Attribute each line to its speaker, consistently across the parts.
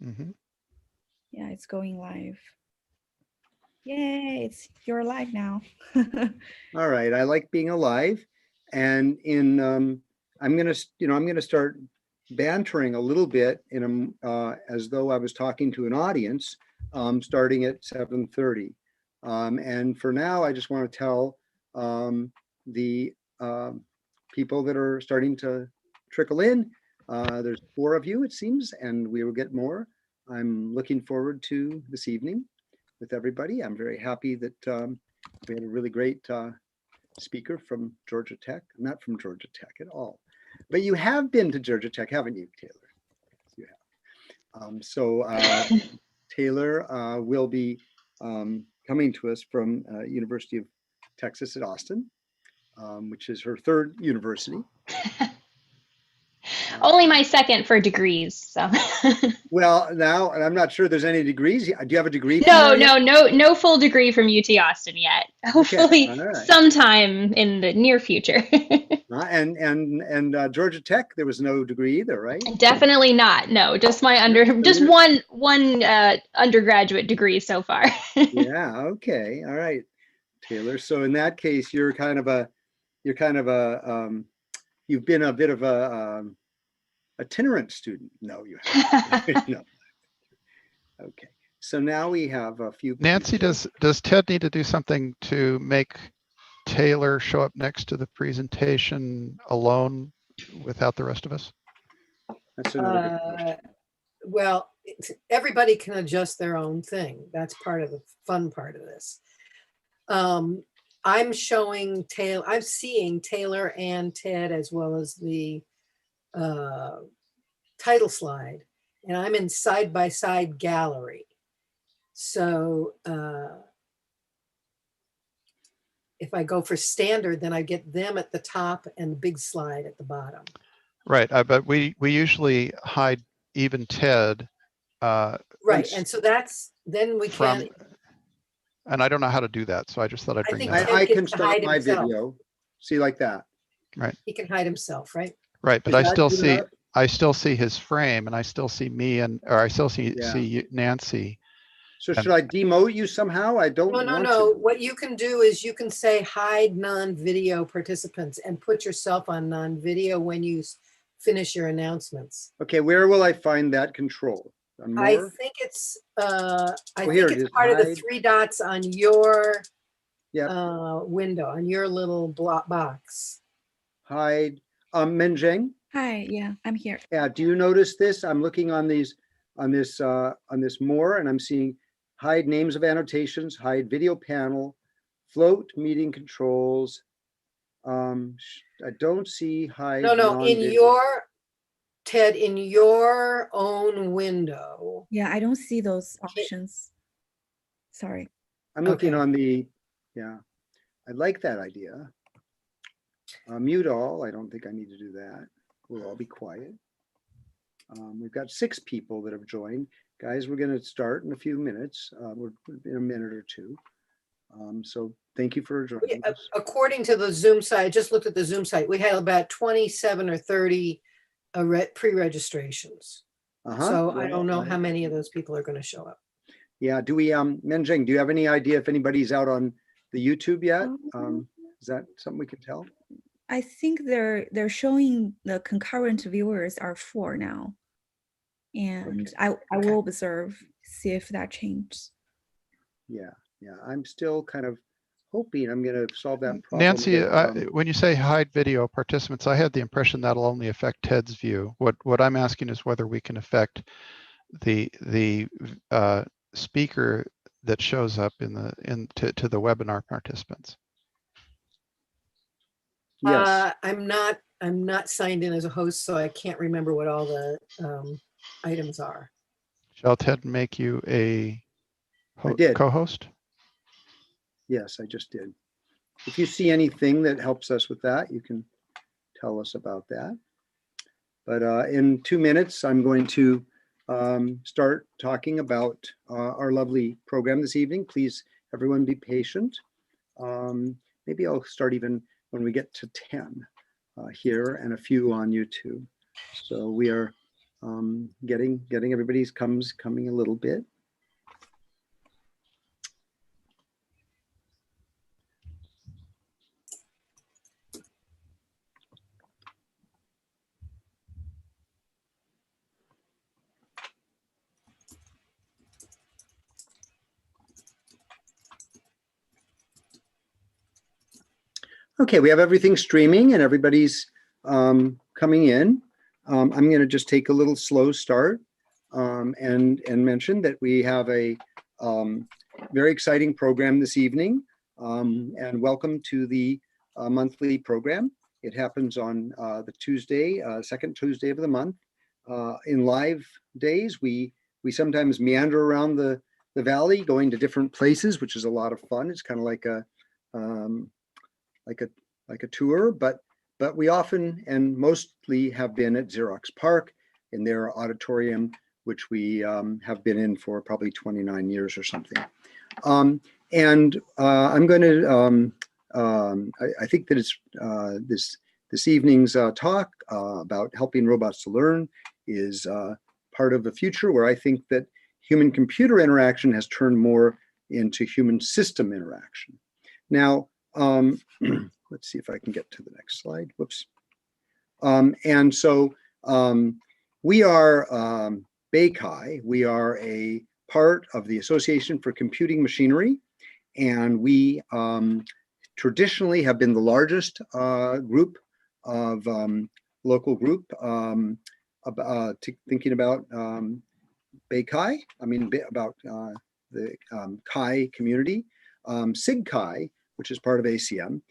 Speaker 1: Mhm.
Speaker 2: Yeah, it's going live. Yay, you're live now.
Speaker 3: All right, I like being alive, and I'm gonna start bantering a little bit as though I was talking to an audience, starting at 7:30. And for now, I just want to tell the people that are starting to trickle in. There's 4 of you, it seems, and we will get more. I'm looking forward to this evening with everybody. I'm very happy that we had a really great speaker from Georgia Tech. Not from Georgia Tech at all, but you have been to Georgia Tech, haven't you, Taylor? You have. Taylor will be coming to us from University of Texas at Austin, which is her 3rd university.
Speaker 4: Only my 2nd for degrees. So.
Speaker 3: Well, now, and I'm not sure there's any degrees. Do you have a degree?
Speaker 4: No full degree from UT Austin yet. Hopefully,
Speaker 3: okay. Right.
Speaker 4: sometime in the near future.
Speaker 3: And Georgia Tech, there was no degree either, right?
Speaker 4: Definitely not. No, just my one undergraduate degree so far.
Speaker 3: Yeah. Okay. All right, Taylor. So in that case, you've been a bit of a itinerant student. No, you haven't. No. Okay. So now we have a few.
Speaker 1: Nancy, does Ted need to do something to make Taylor show up next to the presentation alone without the rest of us?
Speaker 3: That's another good question.
Speaker 5: Well, everybody can adjust their own thing. That's part of the fun part of this. I'm seeing Taylor and Ted as well as the title slide, and I'm in side-by-side gallery. So if I go for standard, then I get them at the top and the big slide at the bottom.
Speaker 1: Right, but we usually hide even Ted.
Speaker 5: Right, and so then we can.
Speaker 1: And I don't know how to do that, so I just thought I'd bring that up.
Speaker 3: I can stop my video. See, like that.
Speaker 1: Right.
Speaker 5: He can hide himself, right?
Speaker 1: Right, but I still see his frame, and I still see me, or I still see Nancy.
Speaker 3: So should I demote you somehow? I don't.
Speaker 5: No. What you can do is you can say hide non-video participants and put yourself on non-video when you finish your announcements.
Speaker 3: Okay, where will I find that control?
Speaker 5: I think it's it's part of the 3 dots on your window, on your little box.
Speaker 3: Hide. Minjing.
Speaker 2: Hi, yeah, I'm here.
Speaker 3: Yeah, do you notice this? I'm looking on this more, and I'm seeing hide names of annotations, hide video panel, float meeting controls. I don't see hide.
Speaker 5: No, Ted, in your own window.
Speaker 2: Yeah, I don't see those options. Sorry.
Speaker 3: I'm looking on I like that idea. Mute all. I don't think I need to do that. We'll all be quiet. We've got 6 people that have joined. Guys, we're going to start in a few minutes. We're in a minute or 2. So thank you for joining us.
Speaker 5: According to the Zoom site, I just looked at the Zoom site. We had about 27 or 30 pre-registrations. So I don't know how many of those people are going to show up.
Speaker 3: Yeah. Do we, Minjing, do you have any idea if anybody's out on the YouTube yet? Is that something we can tell?
Speaker 2: I think they're showing the concurrent viewers are 4 now. And I will observe, see if that changes.
Speaker 3: Yeah. I'm still kind of hoping I'm going to solve that problem.
Speaker 1: Nancy, when you say hide video participants, I had the impression that'll only affect Ted's view. What I'm asking is whether we can affect the speaker that shows up to the webinar participants.
Speaker 3: Yes.
Speaker 5: I'm not signed in as a host, so I can't remember what all the items are.
Speaker 1: Shall Ted make you a co-host?
Speaker 3: Yes, I just did. If you see anything that helps us with that, you can tell us about that. But in 2 minutes, I'm going to start talking about our lovely program this evening. Please, everyone, be patient. Maybe I'll start even when we get to 10 here and a few on YouTube. So we are getting everybody's coming a little bit. Okay, we have everything streaming and everybody's coming in. I'm going to just take a little slow start and mention that we have a very exciting program this evening. And welcome to the monthly program. It happens on the Tuesday, second Tuesday of the month. In live days, we sometimes meander around the valley, going to different places, which is a lot of fun. It's kind of like a tour, but we often and mostly have been at Xerox PARC in their auditorium, which we have been in for probably 29 years or something. I'm going to, I think that it's this evening's talk about helping robots to learn is part of the future where I think that human-computer interaction has turned more into human-system interaction. Now, let's see if I can get to the next slide. Whoops. And so we are BayChi. We are a part of the Association for Computing Machinery, and we traditionally have been the largest group of local group thinking about BayChi. I mean about the Chi community. SIGChi, which is part of ACM,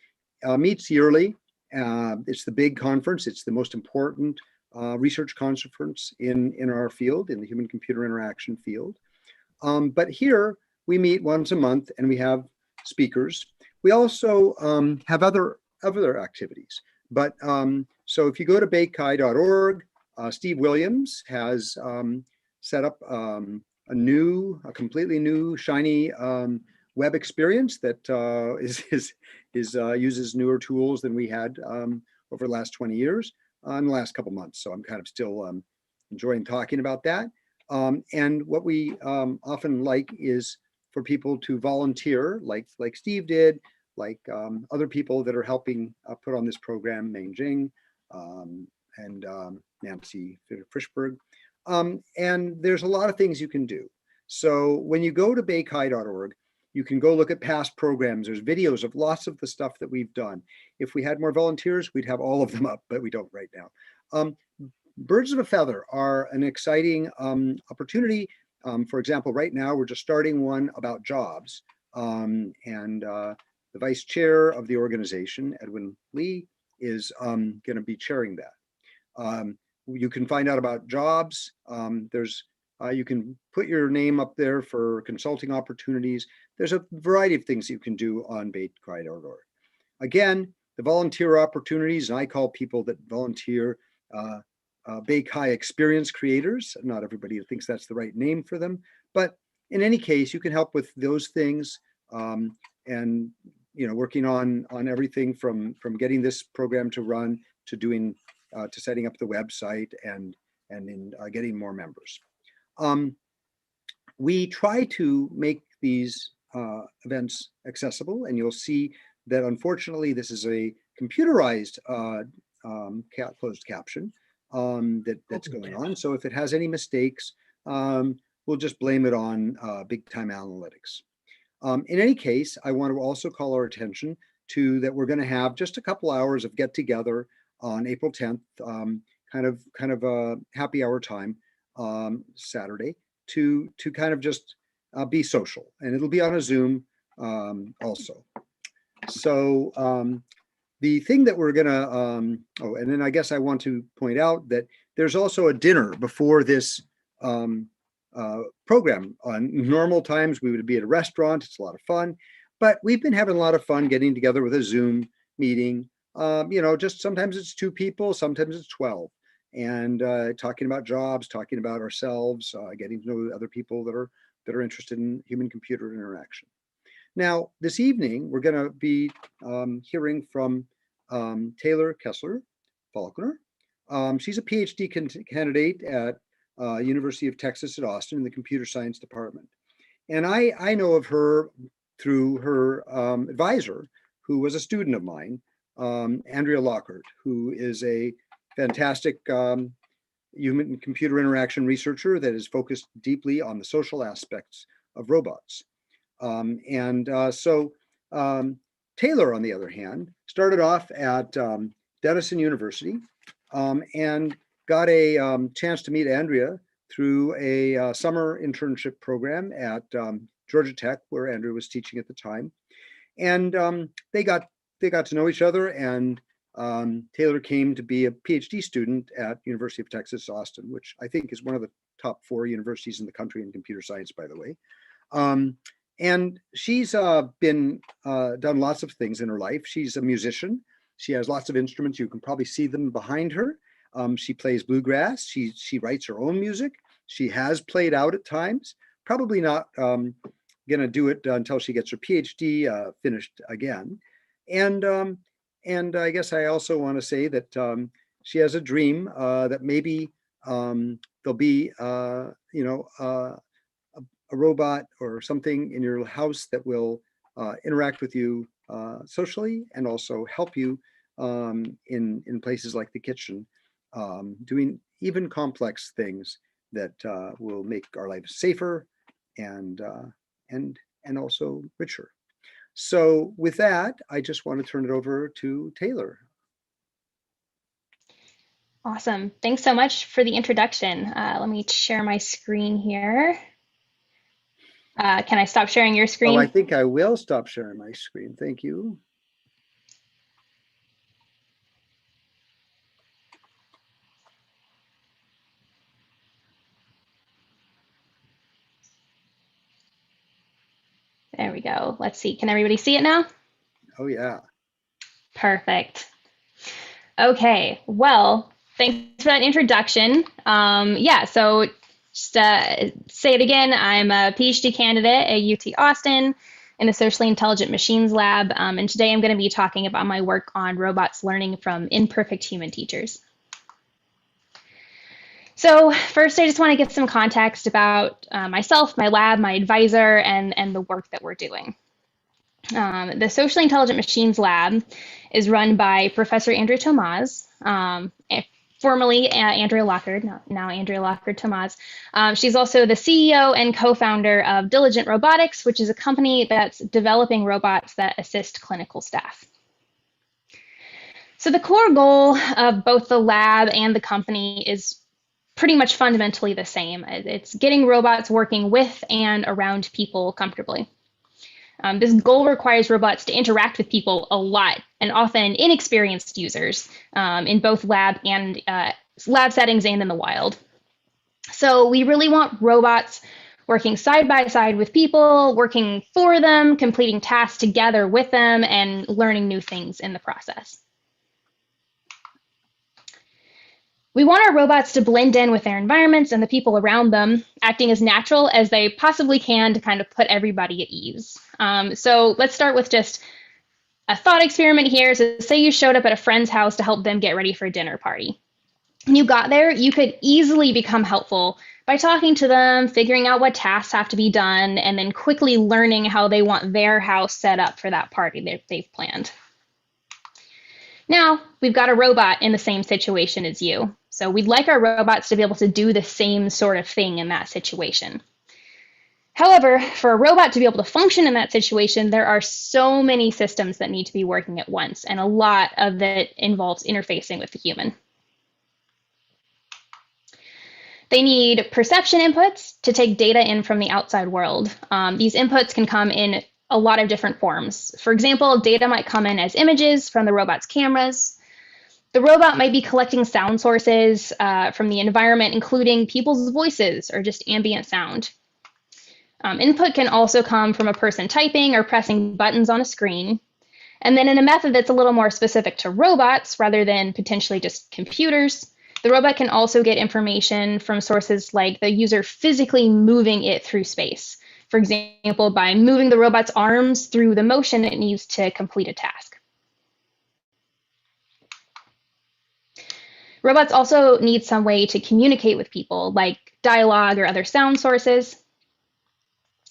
Speaker 3: meets yearly. It's the big conference. It's the most important research conference in our field, in the human-computer interaction field. But here we meet once a month and we have speakers. We also have other activities. But so if you go to baychi.org, Steve Williams has set up a completely new, shiny web experience that uses newer tools than we had over the last 20 years in the last couple months. So I'm kind of still enjoying talking about that. And what we often like is for people to volunteer, like Steve did, like other people that are helping put on this program, Meng Jing and Nancy Frischberg. And there's a lot of things you can do. So when you go to baychi.org, you can go look at past programs. There's videos of lots of the stuff that we've done. If we had more volunteers, we'd have all of them up, but we don't right now. Birds of a Feather are an exciting opportunity. For example, right now we're just starting one about jobs. And the vice chair of the organization, Edwin Lee, is going to be chairing that. You can find out about jobs. You can put your name up there for consulting opportunities. There's a variety of things you can do on baychi.org. Again, the volunteer opportunities, and I call people that volunteer BayChi experience creators. Not everybody thinks that's the right name for them, but in any case, you can help with those things, and working on everything from getting this program to run to doing to setting up the website and in getting more members. We try to make these events accessible, and you'll see that unfortunately this is a computerized closed caption that's going on. So if it has any mistakes, we'll just blame it on big time analytics. In any case, I want to also call our attention to that we're going to have just a couple hours of get together on April 10th, kind of a happy hour time, Saturday, to kind of just be social, and it'll be on a Zoom also. So the thing that we're gonna, and then I guess I want to point out that there's also a dinner before this program. On normal times, we would be at a restaurant. It's a lot of fun, but we've been having a lot of fun getting together with a Zoom meeting. Just sometimes it's 2 people, sometimes it's 12. And talking about jobs, talking about ourselves, getting to know other people that are interested in human-computer interaction. Now, this evening, we're going to be hearing from Taylor Kessler Faulkner, She's a PhD candidate at University of Texas at Austin in the computer science department. And I know of her through her advisor, who was a student of mine, Andrea Lockhart, who is a fantastic human computer interaction researcher that is focused deeply on the social aspects of robots. Taylor, on the other hand, started off at Denison University and got a chance to meet Andrea through a summer internship program at Georgia Tech, where Andrea was teaching at the time. And they got to know each other, and Taylor came to be a PhD student at University of Texas, Austin, which I think is one of the top 4 universities in the country in computer science, by the way. And she's done lots of things in her life. She's a musician. She has lots of instruments. You can probably see them behind her. She plays bluegrass. She writes her own music. She has played out at times. Probably not going to do it until she gets her PhD finished again. And I guess I also want to say that she has a dream that maybe there'll be, a robot or something in your house that will interact with you socially and also help you in places like the kitchen, doing even complex things that will make our lives safer and also richer. So with that, I just want to turn it over to Taylor.
Speaker 4: Awesome. Thanks so much for the introduction. Let me share my screen here. Can I stop sharing your screen?
Speaker 3: Oh, I think I will stop sharing my screen. Thank you.
Speaker 4: There we go. Let's see. Can everybody see it now?
Speaker 3: Oh, yeah.
Speaker 4: Perfect. Okay. Well, thanks for that introduction. So just say it again. I'm a PhD candidate at UT Austin in the Socially Intelligent Machines Lab. And today I'm going to be talking about my work on robots learning from imperfect human teachers. So first, I just want to give some context about myself, my lab, my advisor, and the work that we're doing. The Socially Intelligent Machines Lab is run by Professor Andrea Tomaz, formerly Andrea Lockhart, now Andrea Lockhart Tomaz. She's also the CEO and co-founder of Diligent Robotics, which is a company that's developing robots that assist clinical staff. So the core goal of both the lab and the company is pretty much fundamentally the same. It's getting robots working with and around people comfortably. This goal requires robots to interact with people a lot, and often inexperienced users in both lab settings and in the wild. So we really want robots working side by side with people, working for them, completing tasks together with them, and learning new things in the process. We want our robots to blend in with their environments and the people around them, acting as natural as they possibly can to kind of put everybody at ease. So let's start with just a thought experiment here. So say you showed up at a friend's house to help them get ready for a dinner party. When you got there, you could easily become helpful by talking to them, figuring out what tasks have to be done, and then quickly learning how they want their house set up for that party that they've planned. Now, we've got a robot in the same situation as you. So we'd like our robots to be able to do the same sort of thing in that situation. However, for a robot to be able to function in that situation, there are so many systems that need to be working at once, and a lot of it involves interfacing with the human. They need perception inputs to take data in from the outside world. These inputs can come in a lot of different forms. For example, data might come in as images from the robot's cameras. The robot might be collecting sound sources from the environment, including people's voices or just ambient sound. Input can also come from a person typing or pressing buttons on a screen. And then in a method that's a little more specific to robots rather than potentially just computers, the robot can also get information from sources like the user physically moving it through space. For example, by moving the robot's arms through the motion it needs to complete a task. Robots also need some way to communicate with people, like dialogue or other sound sources.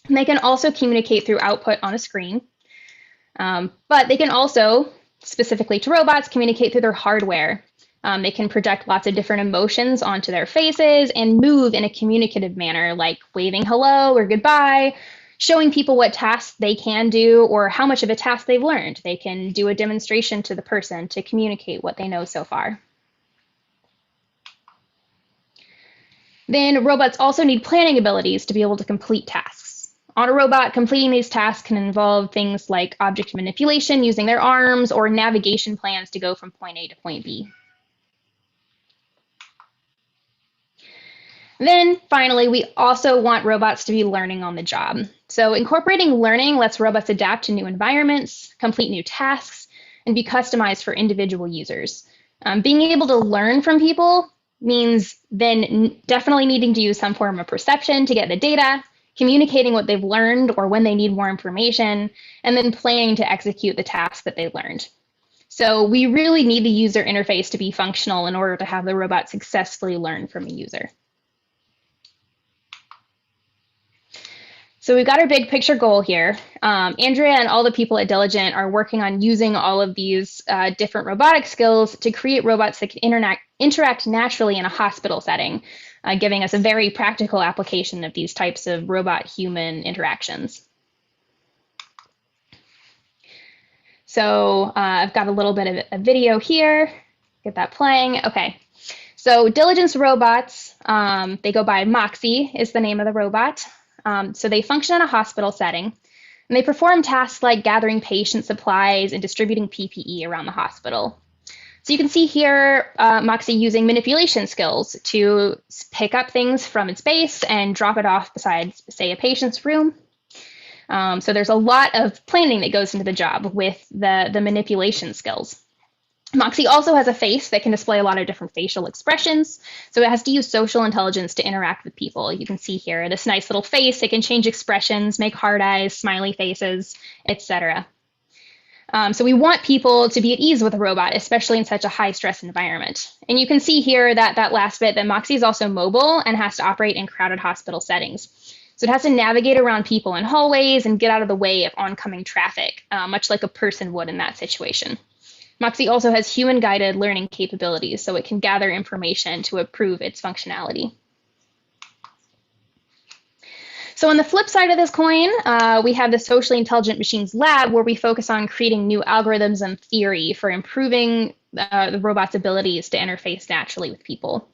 Speaker 4: And they can also communicate through output on a screen. But they can also, specifically to robots, communicate through their hardware. They can project lots of different emotions onto their faces and move in a communicative manner, like waving hello or goodbye, showing people what tasks they can do or how much of a task they've learned. They can do a demonstration to the person to communicate what they know so far. Then robots also need planning abilities to be able to complete tasks. On a robot, completing these tasks can involve things like object manipulation using their arms or navigation plans to go from point A to point B. Then finally, we also want robots to be learning on the job. So incorporating learning lets robots adapt to new environments, complete new tasks, and be customized for individual users. Being able to learn from people means then definitely needing to use some form of perception to get the data, communicating what they've learned or when they need more information, and then planning to execute the tasks that they learned. So we really need the user interface to be functional in order to have the robot successfully learn from a user. So we've got our big picture goal here. Andrea and all the people at Diligent are working on using all of these different robotic skills to create robots that can interact naturally in a hospital setting, giving us a very practical application of these types of robot-human interactions. So I've got a little bit of a video here. Get that playing. Okay. So Diligent's robots, they go by Moxie is the name of the robot. So they function in a hospital setting, and they perform tasks like gathering patient supplies and distributing PPE around the hospital. So you can see here Moxie using manipulation skills to pick up things from its base and drop it off beside, say, a patient's room. So there's a lot of planning that goes into the job with the manipulation skills. Moxie also has a face that can display a lot of different facial expressions. So it has to use social intelligence to interact with people. You can see here this nice little face. It can change expressions, make hard eyes, smiley faces, etc. So we want people to be at ease with a robot, especially in such a high stress environment. And you can see here that last bit that Moxie is also mobile and has to operate in crowded hospital settings. So it has to navigate around people in hallways and get out of the way of oncoming traffic, much like a person would in that situation. Moxie also has human-guided learning capabilities, so it can gather information to improve its functionality. So on the flip side of this coin, we have the Socially Intelligent Machines Lab, where we focus on creating new algorithms and theory for improving the robot's abilities to interface naturally with people.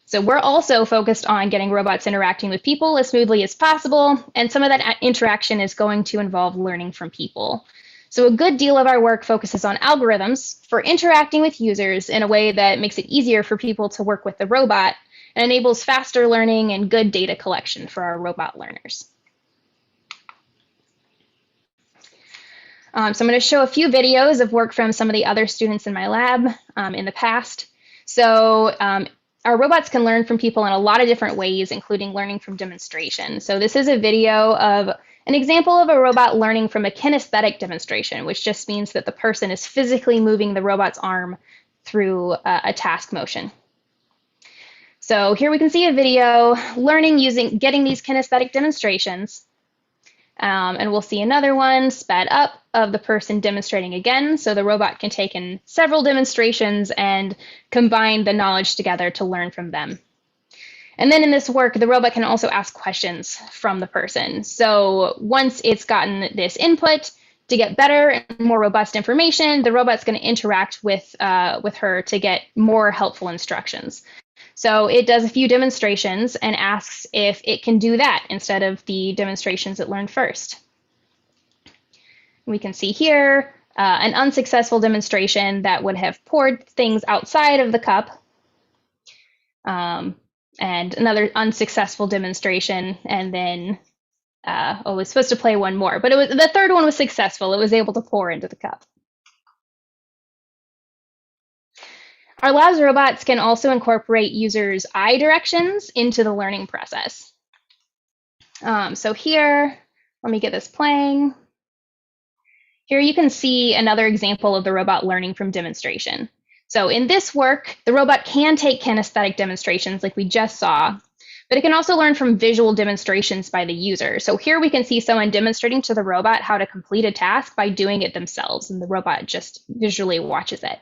Speaker 4: So we're also focused on getting robots interacting with people as smoothly as possible, and some of that interaction is going to involve learning from people. So a good deal of our work focuses on algorithms for interacting with users in a way that makes it easier for people to work with the robot and enables faster learning and good data collection for our robot learners. So I'm going to show a few videos of work from some of the other students in my lab in the past. So our robots can learn from people in a lot of different ways, including learning from demonstration. So this is a video of an example of a robot learning from a kinesthetic demonstration, which just means that the person is physically moving the robot's arm through a task motion. So here we can see a video learning getting these kinesthetic demonstrations. And we'll see another one sped up of the person demonstrating again. So the robot can take in several demonstrations and combine the knowledge together to learn from them. And then in this work, the robot can also ask questions from the person. So once it's gotten this input to get better and more robust information, the robot's going to interact with her to get more helpful instructions. So it does a few demonstrations and asks if it can do that instead of the demonstrations it learned first. We can see here an unsuccessful demonstration that would have poured things outside of the cup. And another unsuccessful demonstration, and then it was supposed to play one more, but the third one was successful. It was able to pour into the cup. Our lab's robots can also incorporate users' eye directions into the learning process. So here, let me get this playing. Here you can see another example of the robot learning from demonstration. So in this work, the robot can take kinesthetic demonstrations like we just saw, but it can also learn from visual demonstrations by the user. So here we can see someone demonstrating to the robot how to complete a task by doing it themselves, and the robot just visually watches it.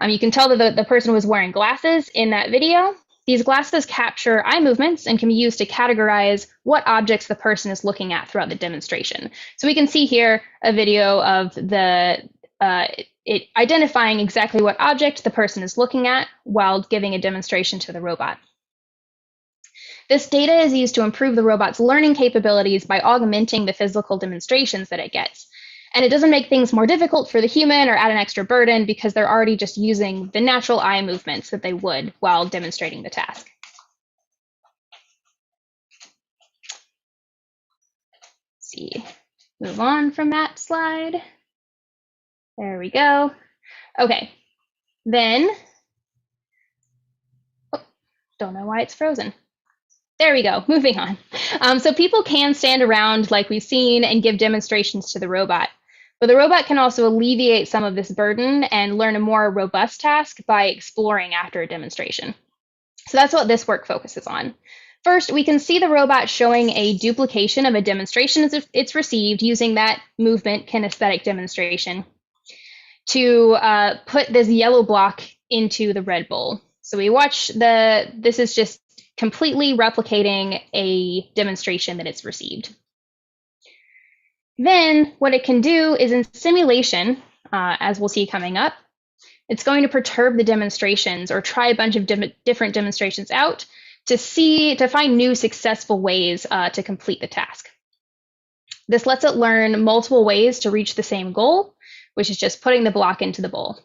Speaker 4: You can tell that the person was wearing glasses in that video. These glasses capture eye movements and can be used to categorize what objects the person is looking at throughout the demonstration. So we can see here a video of it identifying exactly what object the person is looking at while giving a demonstration to the robot. This data is used to improve the robot's learning capabilities by augmenting the physical demonstrations that it gets. And it doesn't make things more difficult for the human or add an extra burden because they're already just using the natural eye movements that they would while demonstrating the task. Let's see, move on from that slide. There we go. Okay, then, don't know why it's frozen. There we go, moving on. So people can stand around like we've seen and give demonstrations to the robot. But the robot can also alleviate some of this burden and learn a more robust task by exploring after a demonstration. So that's what this work focuses on. First, we can see the robot showing a duplication of a demonstration it's received using that movement kinesthetic demonstration to put this yellow block into the red bowl. So we watch this is just completely replicating a demonstration that it's received. Then what it can do is in simulation, as we'll see coming up, it's going to perturb the demonstrations or try a bunch of different demonstrations out to find new successful ways to complete the task. This lets it learn multiple ways to reach the same goal, which is just putting the block into the bowl.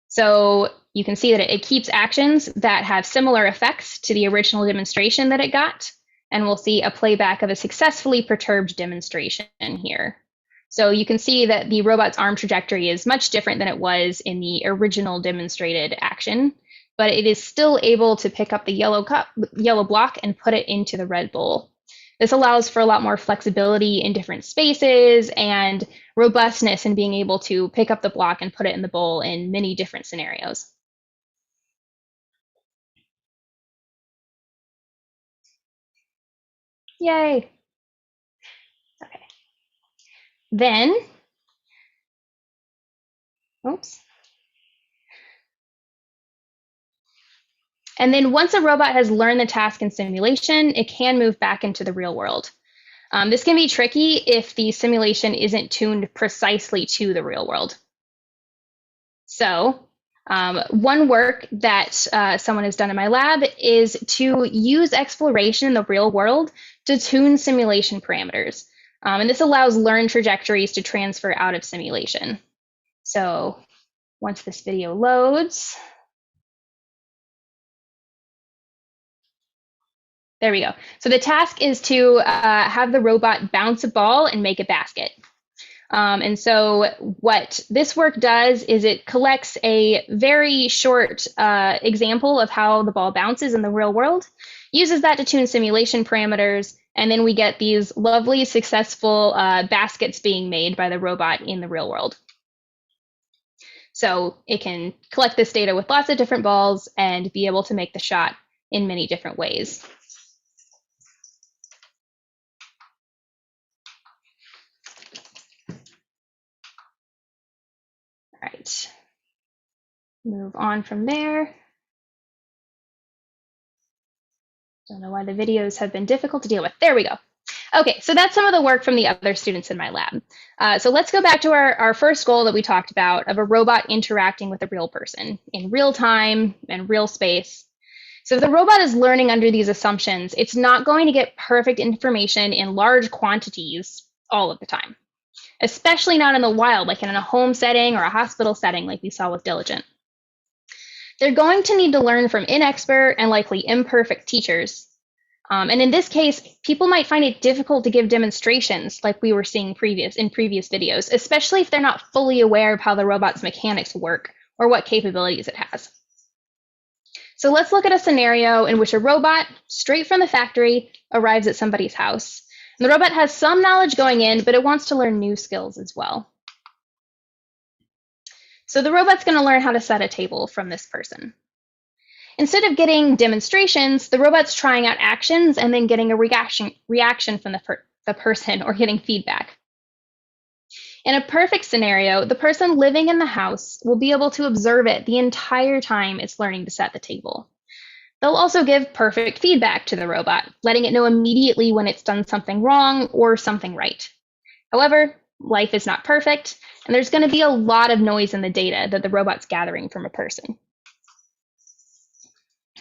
Speaker 4: So you can see that it keeps actions that have similar effects to the original demonstration that it got. And we'll see a playback of a successfully perturbed demonstration here. So you can see that the robot's arm trajectory is much different than it was in the original demonstrated action, but it is still able to pick up the yellow block and put it into the red bowl. This allows for a lot more flexibility in different spaces and robustness in being able to pick up the block and put it in the bowl in many different scenarios. Yay. Okay. Then, oops. And then once a robot has learned the task in simulation, it can move back into the real world. This can be tricky if the simulation isn't tuned precisely to the real world. So one work that someone has done in my lab is to use exploration in the real world to tune simulation parameters. And this allows learn trajectories to transfer out of simulation. So once this video loads, there we go. So the task is to have the robot bounce a ball and make a basket. And so what this work does is it collects a very short example of how the ball bounces in the real world, uses that to tune simulation parameters, and then we get these lovely, successful baskets being made by the robot in the real world. So it can collect this data with lots of different balls and be able to make the shot in many different ways. All right, move on from there. Don't know why the videos have been difficult to deal with. There we go. Okay, so that's some of the work from the other students in my lab. So let's go back to our first goal that we talked about of a robot interacting with a real person in real time and real space. So if the robot is learning under these assumptions, it's not going to get perfect information in large quantities all of the time, especially not in the wild, like in a home setting or a hospital setting like we saw with Diligent. They're going to need to learn from inexpert and likely imperfect teachers. And in this case, people might find it difficult to give demonstrations like we were seeing in previous videos, especially if they're not fully aware of how the robot's mechanics work or what capabilities it has. So let's look at a scenario in which a robot, straight from the factory, arrives at somebody's house. And the robot has some knowledge going in, but it wants to learn new skills as well. So the robot's going to learn how to set a table from this person. Instead of getting demonstrations, the robot's trying out actions and then getting a reaction from the person or getting feedback. In a perfect scenario, the person living in the house will be able to observe it the entire time it's learning to set the table. They'll also give perfect feedback to the robot, letting it know immediately when it's done something wrong or something right. However, life is not perfect, and there's going to be a lot of noise in the data that the robot's gathering from a person.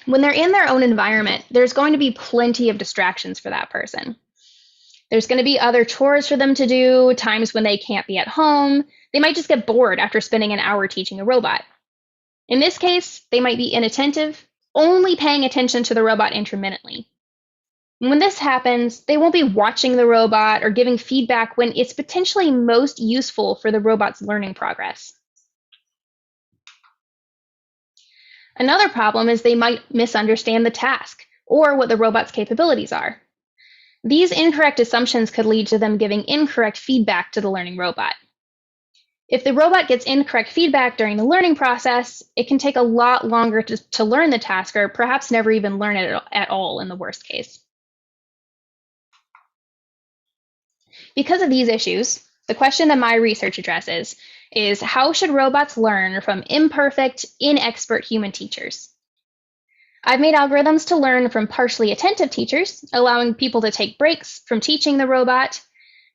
Speaker 4: When they're in their own environment, there's going to be plenty of distractions for that person. There's going to be other chores for them to do, times when they can't be at home. They might just get bored after spending an hour teaching a robot. In this case, they might be inattentive, only paying attention to the robot intermittently. When this happens, they won't be watching the robot or giving feedback when it's potentially most useful for the robot's learning progress. Another problem is they might misunderstand the task or what the robot's capabilities are. These incorrect assumptions could lead to them giving incorrect feedback to the learning robot. If the robot gets incorrect feedback during the learning process, it can take a lot longer to learn the task, or perhaps never even learn it at all in the worst case. Because of these issues, the question that my research addresses is, how should robots learn from imperfect, inexpert human teachers? I've made algorithms to learn from partially attentive teachers, allowing people to take breaks from teaching the robot.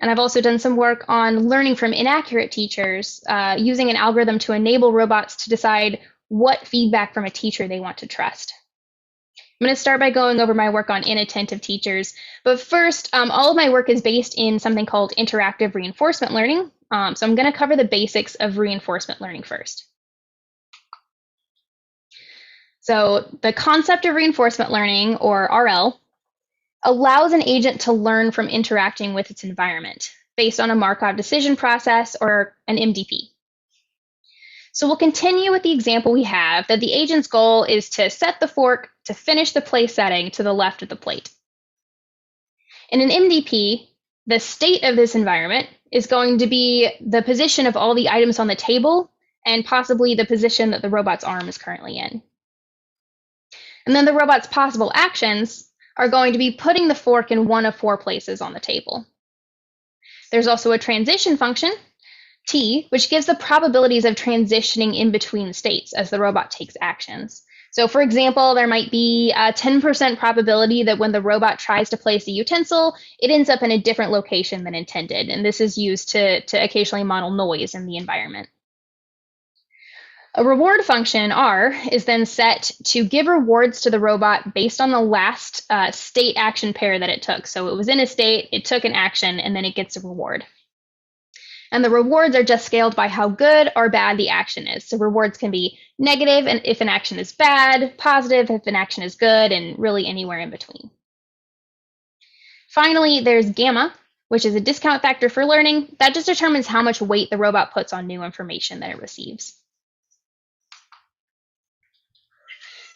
Speaker 4: And I've also done some work on learning from inaccurate teachers, using an algorithm to enable robots to decide what feedback from a teacher they want to trust. I'm going to start by going over my work on inattentive teachers. But first, all of my work is based in something called interactive reinforcement learning. So I'm going to cover the basics of reinforcement learning first. So the concept of reinforcement learning, or RL, allows an agent to learn from interacting with its environment based on a Markov decision process, or an MDP. So we'll continue with the example we have, that the agent's goal is to set the fork to finish the place setting to the left of the plate. In an MDP, the state of this environment is going to be the position of all the items on the table and possibly the position that the robot's arm is currently in. And then the robot's possible actions are going to be putting the fork in one of 4 places on the table. There's also a transition function, T, which gives the probabilities of transitioning in between states as the robot takes actions. So for example, there might be a 10% probability that when the robot tries to place a utensil, it ends up in a different location than intended. And this is used to occasionally model noise in the environment. A reward function, R, is then set to give rewards to the robot based on the last state action pair that it took. So it was in a state, it took an action, and then it gets a reward. And the rewards are just scaled by how good or bad the action is. So rewards can be negative and if an action is bad, positive if an action is good, and really anywhere in between. Finally, there's gamma, which is a discount factor for learning. That just determines how much weight the robot puts on new information that it receives.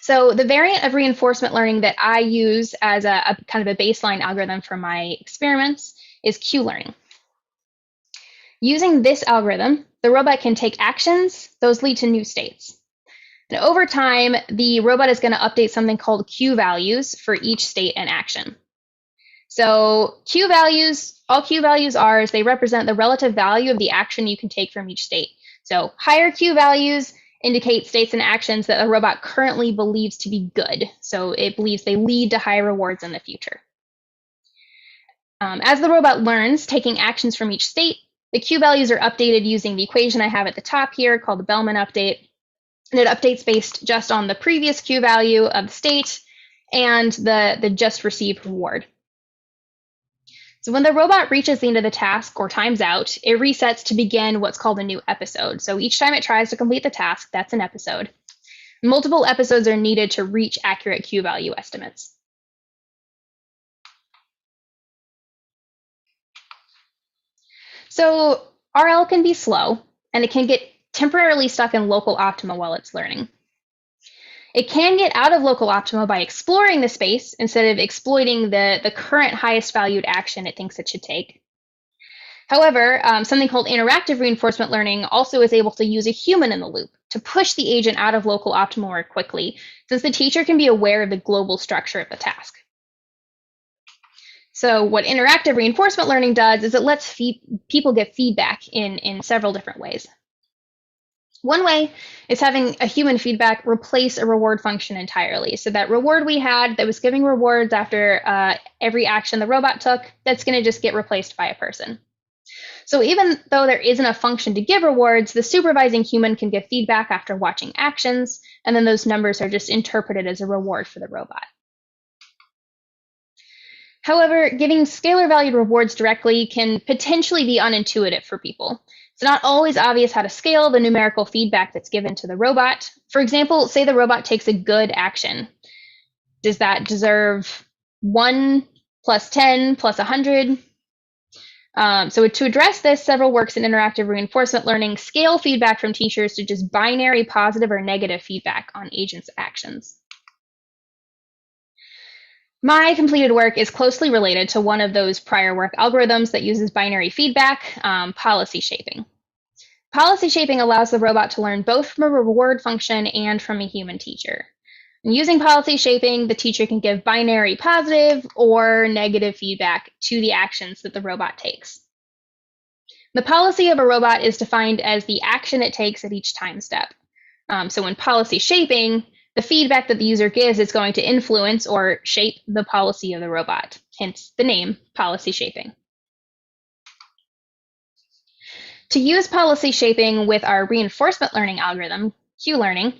Speaker 4: So the variant of reinforcement learning that I use as a kind of a baseline algorithm for my experiments is Q-learning. Using this algorithm, the robot can take actions. Those lead to new states. And over time, the robot is going to update something called Q values for each state and action. So Q values, all Q values are is they represent the relative value of the action you can take from each state. So higher Q values indicate states and actions that the robot currently believes to be good. So it believes they lead to higher rewards in the future. As the robot learns, taking actions from each state, the Q values are updated using the equation I have at the top here called the Bellman update. And it updates based just on the previous Q value of the state and the just received reward. So when the robot reaches the end of the task or times out, it resets to begin what's called a new episode. So each time it tries to complete the task, that's an episode. Multiple episodes are needed to reach accurate Q value estimates. So RL can be slow, and it can get temporarily stuck in local optima while it's learning. It can get out of local optima by exploring the space instead of exploiting the current highest valued action it thinks it should take. However, something called interactive reinforcement learning also is able to use a human in the loop to push the agent out of local optimal more quickly, since the teacher can be aware of the global structure of the task. So what interactive reinforcement learning does is it lets people get feedback in several different ways. One way is having a human feedback replace a reward function entirely. So that reward we had that was giving rewards after every action the robot took, that's going to just get replaced by a person. So even though there isn't a function to give rewards, the supervising human can give feedback after watching actions, and then those numbers are just interpreted as a reward for the robot. However, giving scalar valued rewards directly can potentially be unintuitive for people. It's not always obvious how to scale the numerical feedback that's given to the robot. For example, say the robot takes a good action. Does that deserve 1 plus 10 plus 100? So to address this, several works in interactive reinforcement learning scale feedback from teachers to just binary positive or negative feedback on agents' actions. My completed work is closely related to one of those prior work algorithms that uses binary feedback, policy shaping. Policy shaping allows the robot to learn both from a reward function and from a human teacher. And using policy shaping, the teacher can give binary positive or negative feedback to the actions that the robot takes. The policy of a robot is defined as the action it takes at each time step. So in policy shaping, the feedback that the user gives is going to influence or shape the policy of the robot, hence the name policy shaping. To use policy shaping with our reinforcement learning algorithm, Q-learning,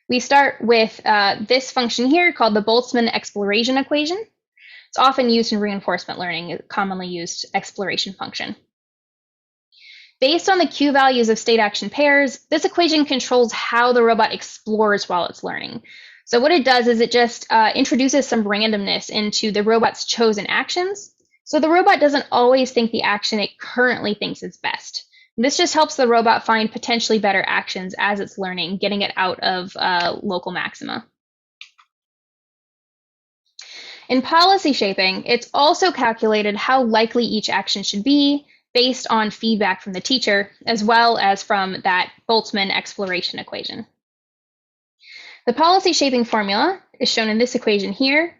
Speaker 4: we start with this function here called the Boltzmann exploration equation. It's often used in reinforcement learning, a commonly used exploration function. Based on the Q values of state action pairs, this equation controls how the robot explores while it's learning. So what it does is it just introduces some randomness into the robot's chosen actions. So the robot doesn't always think the action it currently thinks is best. This just helps the robot find potentially better actions as it's learning, getting it out of local maxima. In policy shaping, it's also calculated how likely each action should be based on feedback from the teacher, as well as from that Boltzmann exploration equation. The policy shaping formula is shown in this equation here.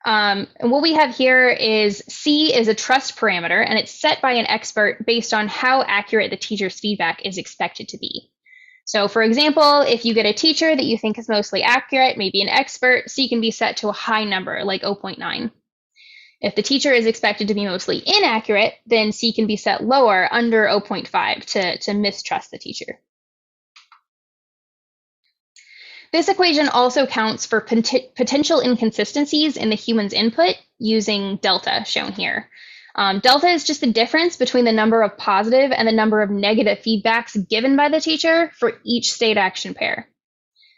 Speaker 4: And what we have here is C is a trust parameter, and it's set by an expert based on how accurate the teacher's feedback is expected to be. So for example, if you get a teacher that you think is mostly accurate, maybe an expert, C can be set to a high number like 0.9. If the teacher is expected to be mostly inaccurate, then C can be set lower, under 0.5, to mistrust the teacher. This equation also counts for potential inconsistencies in the human's input using delta, shown here. Delta is just the difference between the number of positive and the number of negative feedbacks given by the teacher for each state action pair.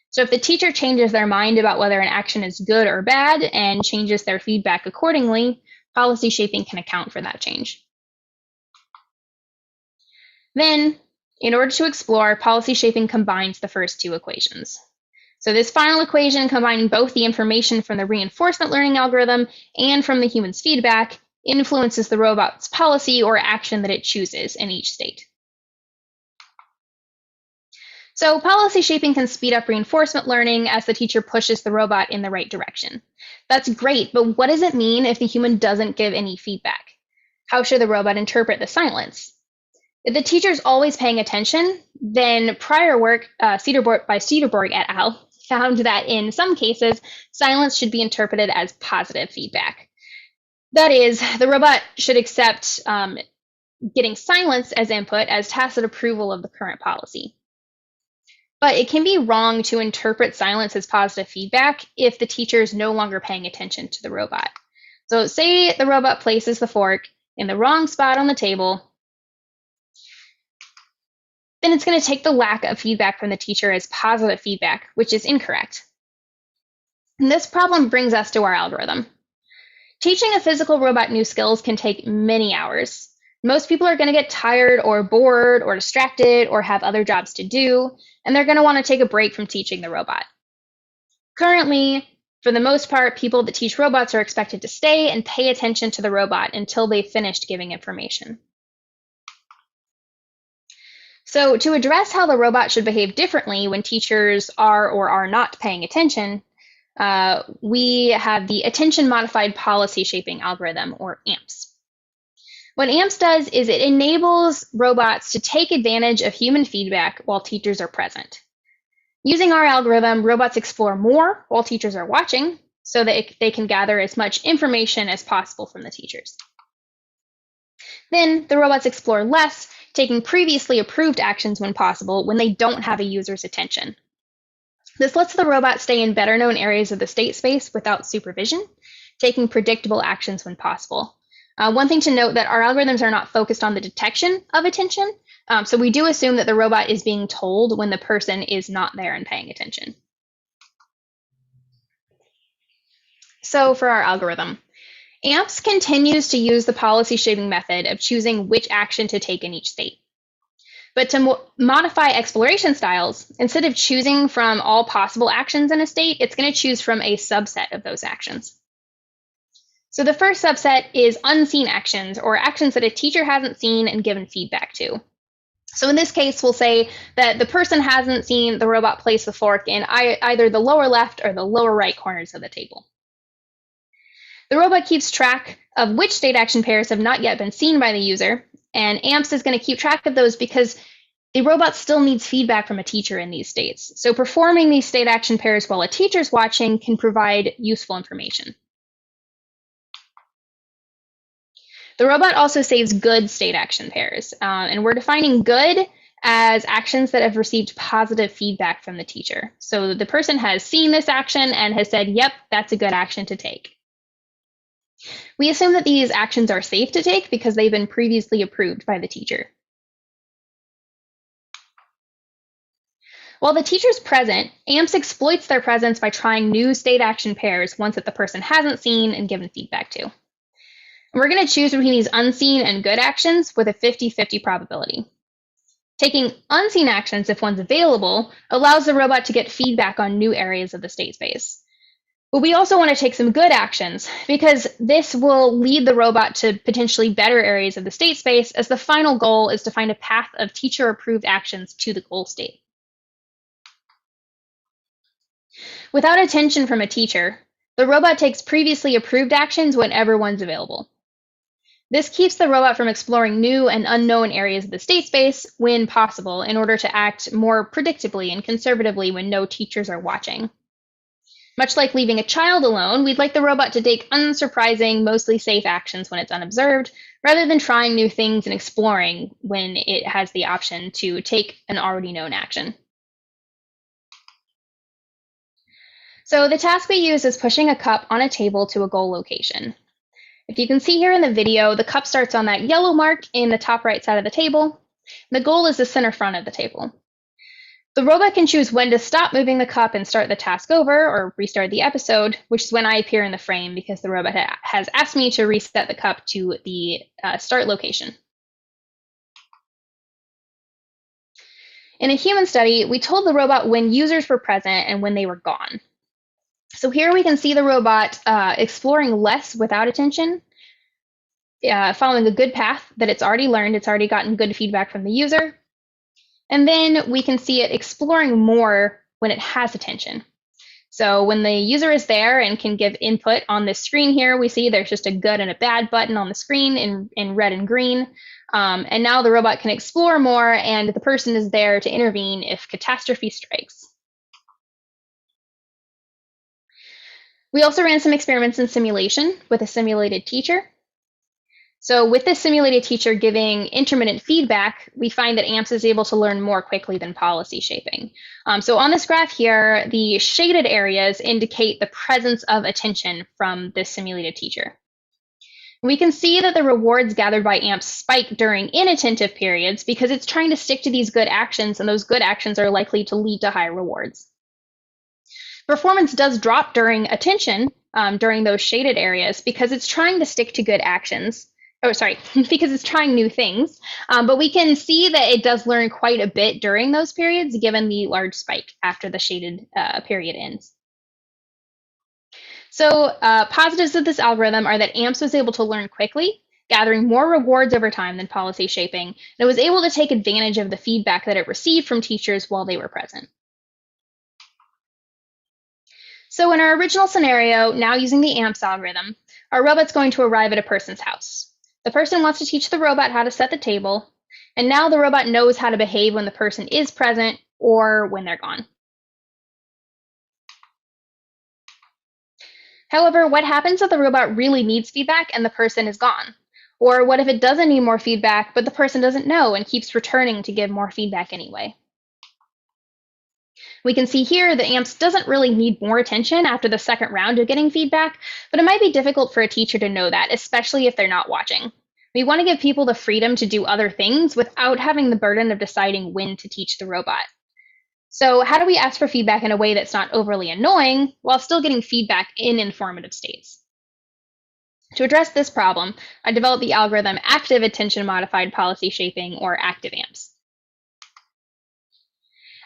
Speaker 4: So if the teacher changes their mind about whether an action is good or bad and changes their feedback accordingly, policy shaping can account for that change. Then, in order to explore, policy shaping combines the first two equations. So this final equation, combining both the information from the reinforcement learning algorithm and from the human's feedback, influences the robot's policy or action that it chooses in each state. So policy shaping can speed up reinforcement learning as the teacher pushes the robot in the right direction. That's great, but what does it mean if the human doesn't give any feedback? How should the robot interpret the silence? If the teacher's always paying attention, then prior work by Cederborg et al. Found that in some cases, silence should be interpreted as positive feedback. That is, the robot should accept getting silence as input as tacit approval of the current policy. But it can be wrong to interpret silence as positive feedback if the teacher is no longer paying attention to the robot. So say the robot places the fork in the wrong spot on the table, then it's going to take the lack of feedback from the teacher as positive feedback, which is incorrect. And this problem brings us to our algorithm. Teaching a physical robot new skills can take many hours. Most people are going to get tired or bored or distracted or have other jobs to do, and they're going to want to take a break from teaching the robot. Currently, for the most part, people that teach robots are expected to stay and pay attention to the robot until they've finished giving information. So to address how the robot should behave differently when teachers are or are not paying attention, we have the Attention Modified Policy Shaping Algorithm, or AMPS. What AMPS does is it enables robots to take advantage of human feedback while teachers are present. Using our algorithm, robots explore more while teachers are watching so that they can gather as much information as possible from the teachers. Then the robots explore less, taking previously approved actions when possible when they don't have a user's attention. This lets the robot stay in better known areas of the state space without supervision, taking predictable actions when possible. One thing to note that our algorithms are not focused on the detection of attention, so we do assume that the robot is being told when the person is not there and paying attention. So for our algorithm, AMPS continues to use the policy shaping method of choosing which action to take in each state. But to modify exploration styles, instead of choosing from all possible actions in a state, it's going to choose from a subset of those actions. So the first subset is unseen actions, or actions that a teacher hasn't seen and given feedback to. So in this case, we'll say that the person hasn't seen the robot place the fork in either the lower left or the lower right corners of the table. The robot keeps track of which state action pairs have not yet been seen by the user, and AMPS is going to keep track of those because the robot still needs feedback from a teacher in these states. So performing these state action pairs while a teacher's watching can provide useful information. The robot also saves good state action pairs, and we're defining good as actions that have received positive feedback from the teacher. So the person has seen this action and has said, yep, that's a good action to take. We assume that these actions are safe to take because they've been previously approved by the teacher. While the teacher's present, AMPS exploits their presence by trying new state action pairs, ones that the person hasn't seen and given feedback to. And we're going to choose between these unseen and good actions with a 50-50 probability. Taking unseen actions, if one's available, allows the robot to get feedback on new areas of the state space. But we also want to take some good actions because this will lead the robot to potentially better areas of the state space, as the final goal is to find a path of teacher-approved actions to the goal state. Without attention from a teacher, the robot takes previously approved actions whenever one's available. This keeps the robot from exploring new and unknown areas of the state space when possible in order to act more predictably and conservatively when no teachers are watching. Much like leaving a child alone, we'd like the robot to take unsurprising, mostly safe actions when it's unobserved, rather than trying new things and exploring when it has the option to take an already known action. So the task we use is pushing a cup on a table to a goal location. If you can see here in the video, the cup starts on that yellow mark in the top right side of the table. The goal is the center front of the table. The robot can choose when to stop moving the cup and start the task over or restart the episode, which is when I appear in the frame because the robot has asked me to reset the cup to the start location. In a human study, we told the robot when users were present and when they were gone. So here we can see the robot exploring less without attention, following a good path that it's already learned. It's already gotten good feedback from the user. And then we can see it exploring more when it has attention. So when the user is there and can give input on this screen here, we see there's just a good and a bad button on the screen in red and green. And now the robot can explore more and the person is there to intervene if catastrophe strikes. We also ran some experiments in simulation with a simulated teacher. So with this simulated teacher giving intermittent feedback, we find that AMPS is able to learn more quickly than policy shaping. So on this graph here, the shaded areas indicate the presence of attention from this simulated teacher. We can see that the rewards gathered by AMPS spike during inattentive periods because it's trying to stick to these good actions, and those good actions are likely to lead to high rewards. Performance does drop during attention during those shaded areas because it's trying to stick to good actions. Because it's trying new things. But we can see that it does learn quite a bit during those periods, given the large spike after the shaded period ends. So positives of this algorithm are that AMPS was able to learn quickly, gathering more rewards over time than policy shaping, and it was able to take advantage of the feedback that it received from teachers while they were present. So in our original scenario, now using the AMPS algorithm, our robot's going to arrive at a person's house. The person wants to teach the robot how to set the table, and now the robot knows how to behave when the person is present or when they're gone. However, what happens if the robot really needs feedback and the person is gone? Or what if it doesn't need more feedback, but the person doesn't know and keeps returning to give more feedback anyway? We can see here that AMPS doesn't really need more attention after the second round of getting feedback, but it might be difficult for a teacher to know that, especially if they're not watching. We want to give people the freedom to do other things without having the burden of deciding when to teach the robot. So how do we ask for feedback in a way that's not overly annoying while still getting feedback in informative states? To address this problem, I developed the algorithm Active Attention Modified Policy Shaping, or ActiveAMPS.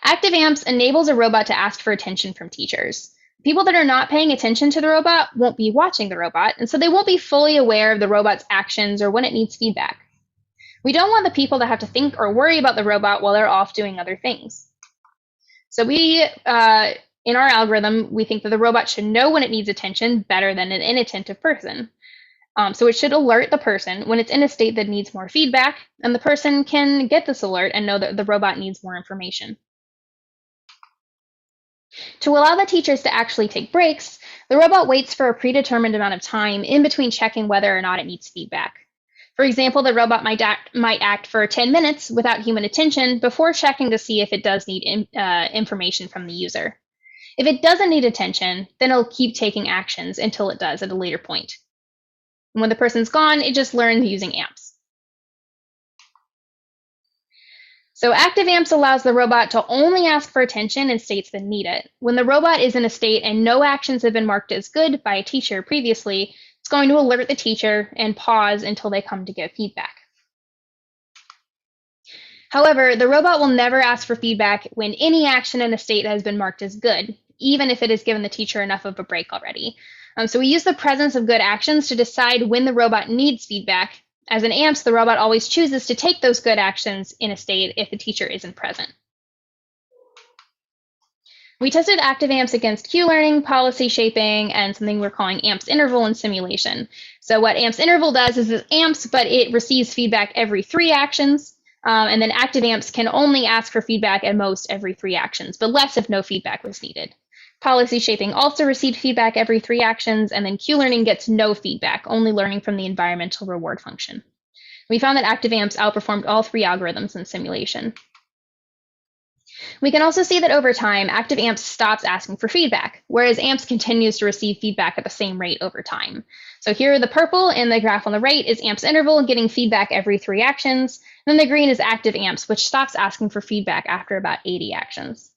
Speaker 4: ActiveAMPS enables a robot to ask for attention from teachers. People that are not paying attention to the robot won't be watching the robot, and so they won't be fully aware of the robot's actions or when it needs feedback. We don't want the people to have to think or worry about the robot while they're off doing other things. So in our algorithm, we think that the robot should know when it needs attention better than an inattentive person. So it should alert the person when it's in a state that needs more feedback, and the person can get this alert and know that the robot needs more information. To allow the teachers to actually take breaks, the robot waits for a predetermined amount of time in between checking whether or not it needs feedback. For example, the robot might act for 10 minutes without human attention before checking to see if it does need information from the user. If it doesn't need attention, then it'll keep taking actions until it does at a later point. And when the person's gone, it just learns using AMPS. So ActiveAMPS allows the robot to only ask for attention in states that need it. When the robot is in a state and no actions have been marked as good by a teacher previously, it's going to alert the teacher and pause until they come to give feedback. However, the robot will never ask for feedback when any action in a state has been marked as good, even if it has given the teacher enough of a break already. So we use the presence of good actions to decide when the robot needs feedback. As in AMPS, the robot always chooses to take those good actions in a state if the teacher isn't present. We tested ActiveAMPS against Q-learning, policy shaping, and something we're calling AMPS interval and simulation. So what AMPS interval does is it's AMPS, but it receives feedback every 3 actions. And then ActiveAMPS can only ask for feedback at most every 3 actions, but less if no feedback was needed. Policy shaping also received feedback every 3 actions, and then Q-learning gets no feedback, only learning from the environmental reward function. We found that ActiveAMPS outperformed all 3 algorithms in simulation. We can also see that over time, ActiveAMPS stops asking for feedback, whereas AMPS continues to receive feedback at the same rate over time. So here, the purple in the graph on the right is AMPS interval, getting feedback every 3 actions. And then the green is ActiveAMPS, which stops asking for feedback after about 80 actions.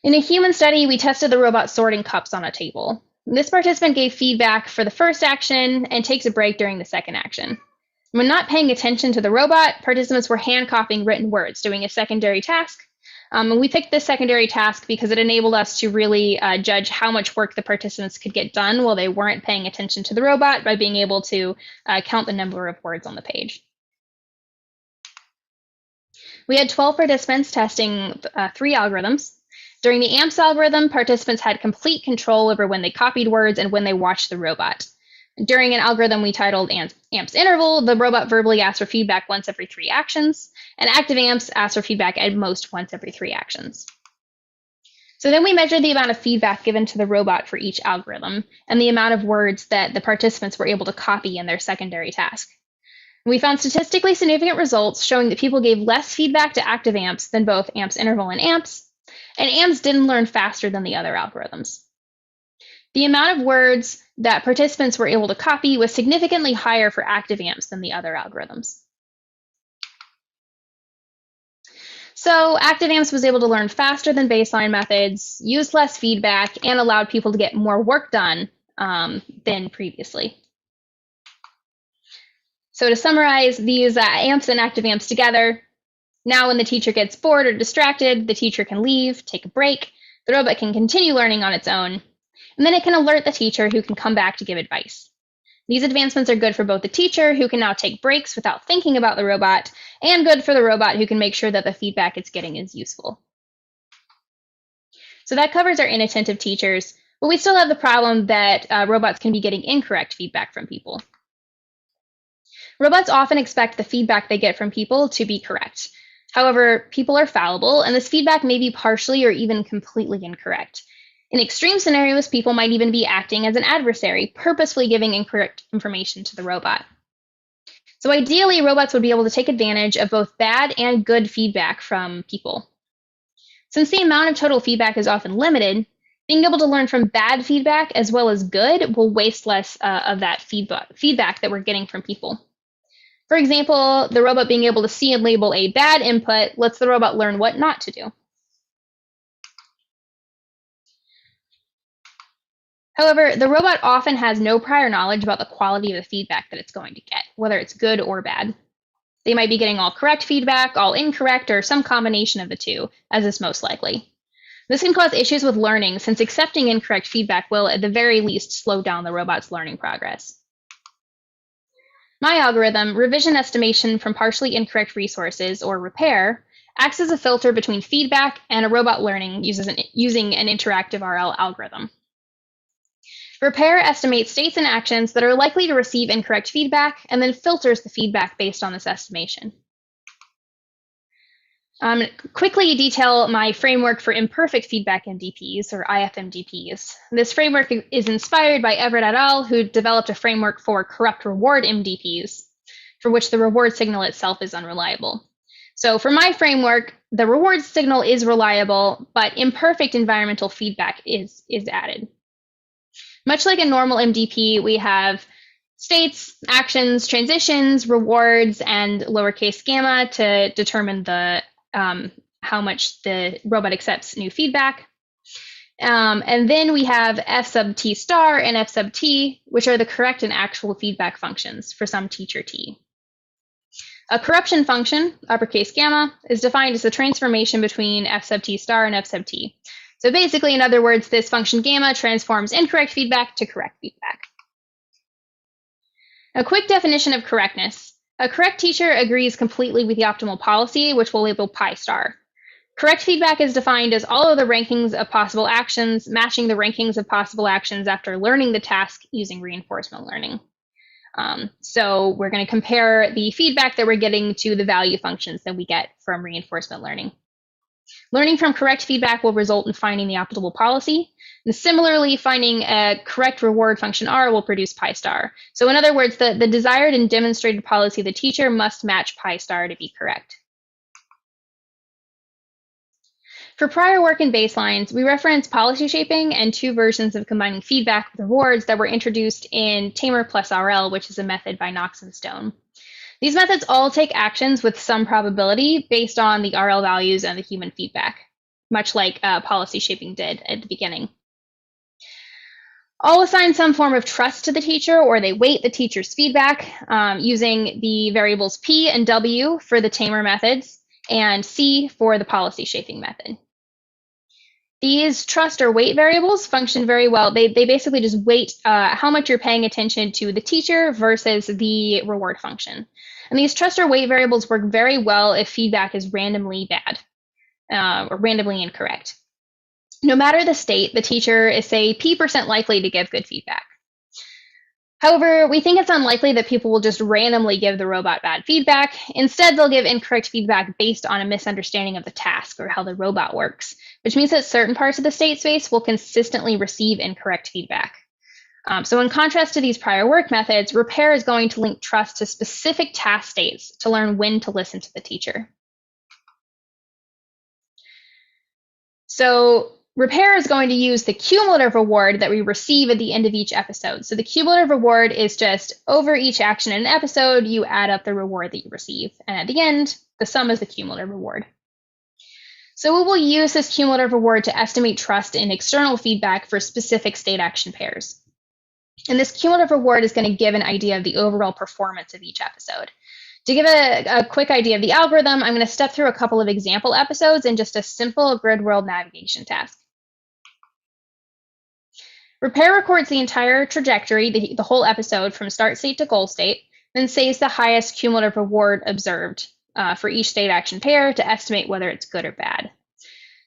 Speaker 4: In a human study, we tested the robot sorting cups on a table. This participant gave feedback for the first action and takes a break during the second action. When not paying attention to the robot, participants were hand copying written words, doing a secondary task. And we picked this secondary task because it enabled us to really judge how much work the participants could get done while they weren't paying attention to the robot by being able to count the number of words on the page. We had 12 participants testing 3 algorithms. During the AMPS algorithm, participants had complete control over when they copied words and when they watched the robot. During an algorithm we titled AMPS interval, the robot verbally asked for feedback once every 3 actions, and ActiveAMPS asked for feedback at most once every 3 actions. So then we measured the amount of feedback given to the robot for each algorithm and the amount of words that the participants were able to copy in their secondary task. We found statistically significant results showing that people gave less feedback to ActiveAMPS than both AMPS interval and AMPS didn't learn faster than the other algorithms. The amount of words that participants were able to copy was significantly higher for ActiveAMPS than the other algorithms. So ActiveAMPS was able to learn faster than baseline methods, used less feedback, and allowed people to get more work done than previously. So to summarize, these AMPS and ActiveAMPS together. Now when the teacher gets bored or distracted, the teacher can leave, take a break, the robot can continue learning on its own, and then it can alert the teacher who can come back to give advice. These advancements are good for both the teacher, who can now take breaks without thinking about the robot, and good for the robot, who can make sure that the feedback it's getting is useful. So that covers our inattentive teachers, but we still have the problem that robots can be getting incorrect feedback from people. Robots often expect the feedback they get from people to be correct. However, people are fallible, and this feedback may be partially or even completely incorrect. In extreme scenarios, people might even be acting as an adversary, purposefully giving incorrect information to the robot. So ideally, robots would be able to take advantage of both bad and good feedback from people. Since the amount of total feedback is often limited, being able to learn from bad feedback as well as good will waste less of that feedback that we're getting from people. For example, the robot being able to see and label a bad input lets the robot learn what not to do. However, the robot often has no prior knowledge about the quality of the feedback that it's going to get, whether it's good or bad. They might be getting all correct feedback, all incorrect, or some combination of the two, as is most likely. This can cause issues with learning, since accepting incorrect feedback will, at the very least, slow down the robot's learning progress. My algorithm, revision estimation from partially incorrect resources, or REPAIR, acts as a filter between feedback and a robot learning using an interactive RL algorithm. REPAIR estimates states and actions that are likely to receive incorrect feedback and then filters the feedback based on this estimation. Quickly detail my framework for imperfect feedback MDPs, or IFMDPs. This framework is inspired by Everett et al., who developed a framework for corrupt reward MDPs, for which the reward signal itself is unreliable. So for my framework, the reward signal is reliable, but imperfect environmental feedback is added. Much like a normal MDP, we have states, actions, transitions, rewards, and lowercase gamma to determine the how much the robot accepts new feedback. And then we have F sub t star and F sub t, which are the correct and actual feedback functions for some teacher t. A corruption function, uppercase gamma, is defined as the transformation between F sub t star and F sub t. So basically, in other words, this function gamma transforms incorrect feedback to correct feedback. A quick definition of correctness. A correct teacher agrees completely with the optimal policy, which we'll label pi star. Correct feedback is defined as all of the rankings of possible actions, matching the rankings of possible actions after learning the task using reinforcement learning. So we're going to compare the feedback that we're getting to the value functions that we get from reinforcement learning. Learning from correct feedback will result in finding the optimal policy. And similarly, finding a correct reward function R will produce pi star. So in other words, the desired and demonstrated policy of the teacher must match pi star to be correct. For prior work in baselines, we reference policy shaping and two versions of combining feedback with rewards that were introduced in Tamer plus RL, which is a method by Knox and Stone. These methods all take actions with some probability based on the RL values and the human feedback, much like policy shaping did at the beginning. All assign some form of trust to the teacher, or they weight the teacher's feedback using the variables P and W for the Tamer methods and C for the policy shaping method. These trust or weight variables function very well. They basically just weight how much you're paying attention to the teacher versus the reward function. And these trust or weight variables work very well if feedback is randomly bad or randomly incorrect. No matter the state, the teacher is, say, P% likely to give good feedback. However, we think it's unlikely that people will just randomly give the robot bad feedback. Instead, they'll give incorrect feedback based on a misunderstanding of the task or how the robot works, which means that certain parts of the state space will consistently receive incorrect feedback. So in contrast to these prior work methods, REPAIR is going to link trust to specific task states to learn when to listen to the teacher. So REPAIR is going to use the cumulative reward that we receive at the end of each episode. So the cumulative reward is just over each action in an episode, you add up the reward that you receive. And at the end, the sum is the cumulative reward. So we will use this cumulative reward to estimate trust in external feedback for specific state action pairs. And this cumulative reward is going to give an idea of the overall performance of each episode. To give a quick idea of the algorithm, I'm going to step through a couple of example episodes in just a simple grid world navigation task. Repair records the entire trajectory, the whole episode from start state to goal state, then saves the highest cumulative reward observed for each state action pair to estimate whether it's good or bad.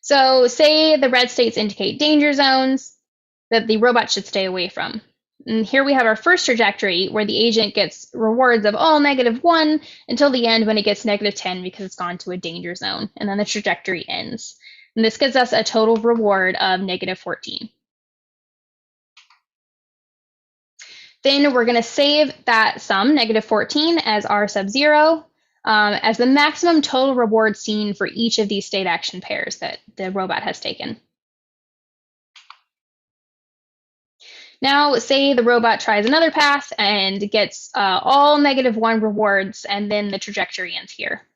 Speaker 4: So say the red states indicate danger zones that the robot should stay away from. And here we have our first trajectory where the agent gets rewards of all -1 until the end when it gets -10 because it's gone to a danger zone, and then the trajectory ends. And this gives us a total reward of -14. Then we're going to save that sum, -14, as R sub 0, as the maximum total reward seen for each of these state action pairs that the robot has taken. Now, say the robot tries another path and gets all -1 rewards, and then the trajectory ends here.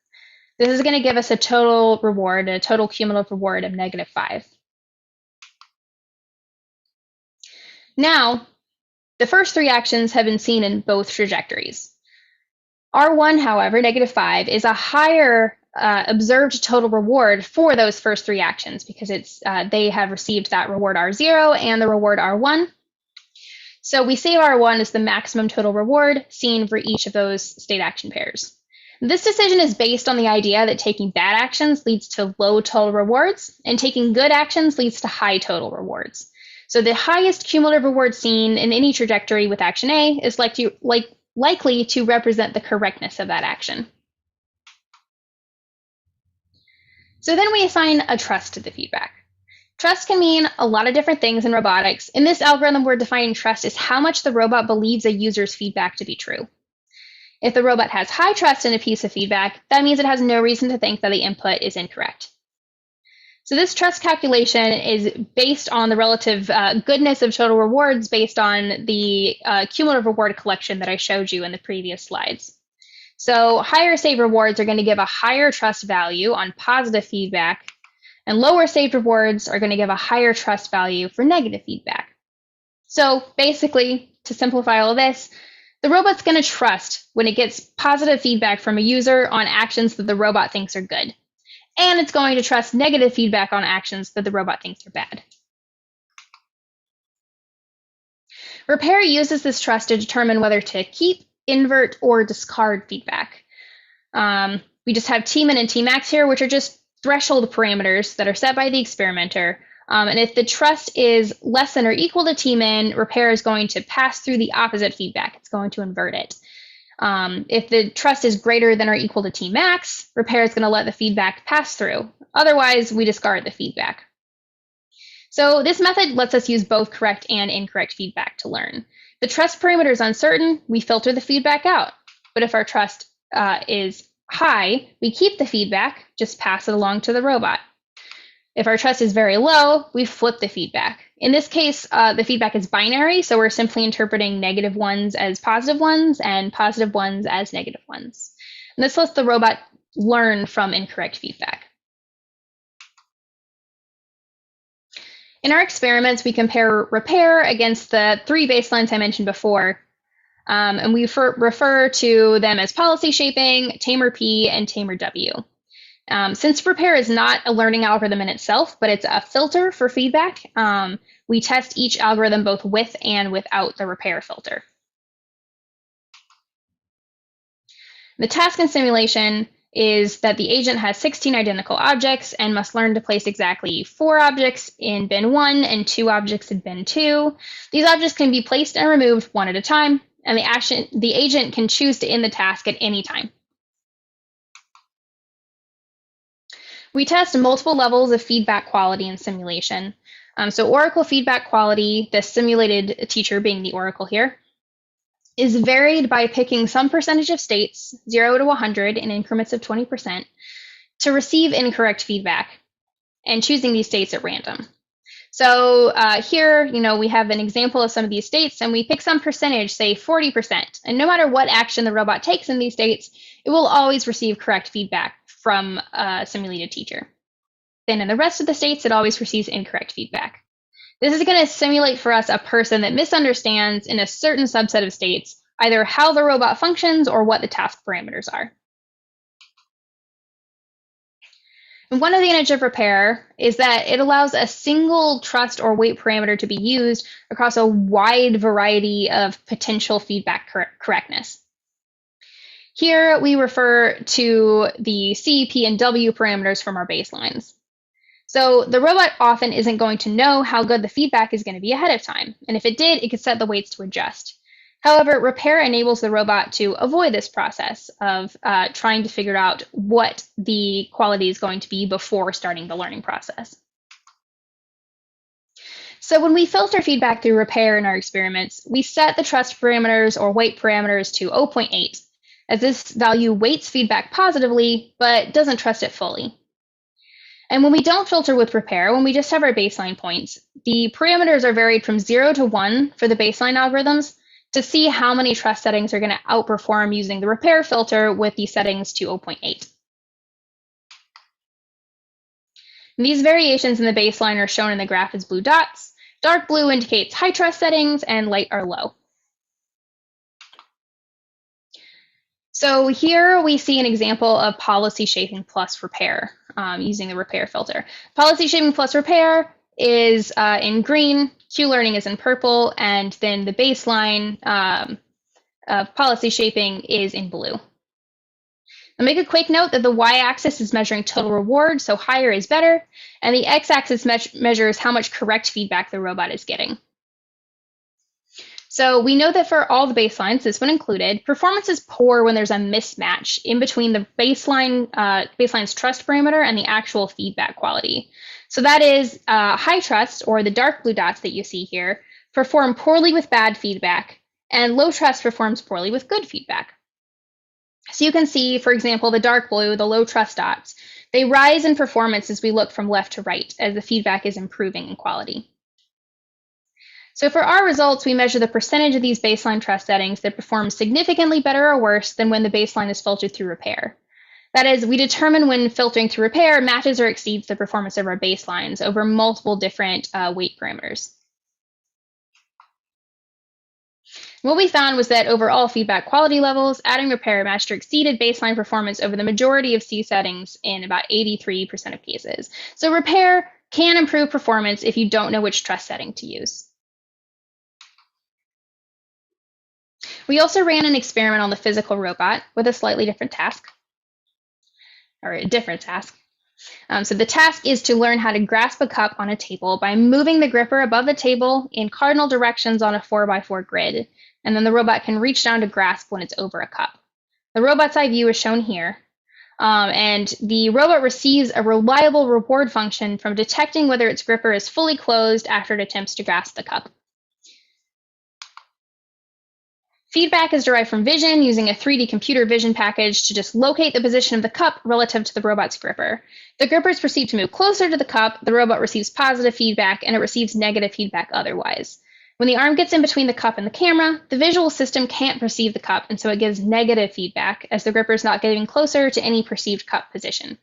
Speaker 4: This is going to give us a total reward, a total cumulative reward of -5. Now, the first 3 actions have been seen in both trajectories. R1, however, -5, is a higher observed total reward for those first 3 actions because they have received that reward R0 and the reward R1. So we save R1 as the maximum total reward seen for each of those state action pairs. This decision is based on the idea that taking bad actions leads to low total rewards, and taking good actions leads to high total rewards. So the highest cumulative reward seen in any trajectory with action A is likely to represent the correctness of that action. So then we assign a trust to the feedback. Trust can mean a lot of different things in robotics. In this algorithm, we're defining trust as how much the robot believes a user's feedback to be true. If the robot has high trust in a piece of feedback, that means it has no reason to think that the input is incorrect. So this trust calculation is based on the relative goodness of total rewards based on the cumulative reward collection that I showed you in the previous slides. So higher saved rewards are going to give a higher trust value on positive feedback, and lower saved rewards are going to give a higher trust value for negative feedback. So basically, to simplify all of this, the robot's going to trust when it gets positive feedback from a user on actions that the robot thinks are good. And it's going to trust negative feedback on actions that the robot thinks are bad. Repair uses this trust to determine whether to keep, invert, or discard feedback. We just have Tmin and Tmax here, which are just threshold parameters that are set by the experimenter. And if the trust is less than or equal to Tmin, Repair is going to pass through the opposite feedback. It's going to invert it. If the trust is greater than or equal to Tmax, Repair is going to let the feedback pass through. Otherwise, we discard the feedback. So this method lets us use both correct and incorrect feedback to learn. If the trust parameter is uncertain, we filter the feedback out. But if our trust is high, we keep the feedback, just pass it along to the robot. If our trust is very low, we flip the feedback. In this case, the feedback is binary, so we're simply interpreting -1s as positive ones and positive ones as negative ones. And this lets the robot learn from incorrect feedback. In our experiments, we compare Repair against the 3 baselines I mentioned before, and we refer to them as policy shaping, Tamer P, and Tamer W. Since Repair is not a learning algorithm in itself, but it's a filter for feedback, we test each algorithm both with and without the Repair filter. The task in simulation is that the agent has 16 identical objects and must learn to place exactly 4 objects in bin 1 and 2 objects in bin 2. These objects can be placed and removed one at a time, and the agent can choose to end the task at any time. We test multiple levels of feedback quality in simulation. So Oracle feedback quality, the simulated teacher being the Oracle here, is varied by picking some percentage of states, 0 to 100 in increments of 20%, to receive incorrect feedback and choosing these states at random. So here, we have an example of some of these states, and we pick some percentage, say 40%. And no matter what action the robot takes in these states, it will always receive correct feedback from a simulated teacher. Then in the rest of the states, it always receives incorrect feedback. This is going to simulate for us a person that misunderstands in a certain subset of states, either how the robot functions or what the task parameters are. And one advantage of repair is that it allows a single trust or weight parameter to be used across a wide variety of potential feedback correctness. Here we refer to the C, P, and W parameters from our baselines. So the robot often isn't going to know how good the feedback is going to be ahead of time. And if it did, it could set the weights to adjust. However, repair enables the robot to avoid this process of trying to figure out what the quality is going to be before starting the learning process. So when we filter feedback through repair in our experiments, we set the trust parameters or weight parameters to 0.8, as this value weights feedback positively, but doesn't trust it fully. And when we don't filter with repair, when we just have our baseline points, the parameters are varied from 0 to 1 for the baseline algorithms to see how many trust settings are going to outperform using the repair filter with the settings to 0.8. These variations in the baseline are shown in the graph as blue dots. Dark blue indicates high trust settings and light are low. So here we see an example of policy shaping plus repair using the repair filter. Policy shaping plus repair is in green, Q-learning is in purple, and then the baseline of policy shaping is in blue. I'll make a quick note that the y-axis is measuring total reward, so higher is better, and the x-axis measures how much correct feedback the robot is getting. So we know that for all the baselines, this one included, performance is poor when there's a mismatch in between the baseline's trust parameter and the actual feedback quality. So that is high trust, or the dark blue dots that you see here, perform poorly with bad feedback, and low trust performs poorly with good feedback. So you can see, for example, the dark blue, the low trust dots, they rise in performance as we look from left to right as the feedback is improving in quality. So for our results, we measure the percentage of these baseline trust settings that perform significantly better or worse than when the baseline is filtered through repair. That is, we determine when filtering through repair matches or exceeds the performance of our baselines over multiple different weight parameters. What we found was that overall feedback quality levels, adding repair matched or exceeded baseline performance over the majority of C settings in about 83% of cases. So repair can improve performance if you don't know which trust setting to use. We also ran an experiment on the physical robot with a slightly different task, or a different task. So the task is to learn how to grasp a cup on a table by moving the gripper above the table in cardinal directions on a 4x4 grid, and then the robot can reach down to grasp when it's over a cup. The robot's eye view is shown here, and the robot receives a reliable reward function from detecting whether its gripper is fully closed after it attempts to grasp the cup. Feedback is derived from vision using a 3D computer vision package to just locate the position of the cup relative to the robot's gripper. The gripper is perceived to move closer to the cup, the robot receives positive feedback, and it receives negative feedback otherwise. When the arm gets in between the cup and the camera, the visual system can't perceive the cup, and so it gives negative feedback as the gripper is not getting closer to any perceived cup position.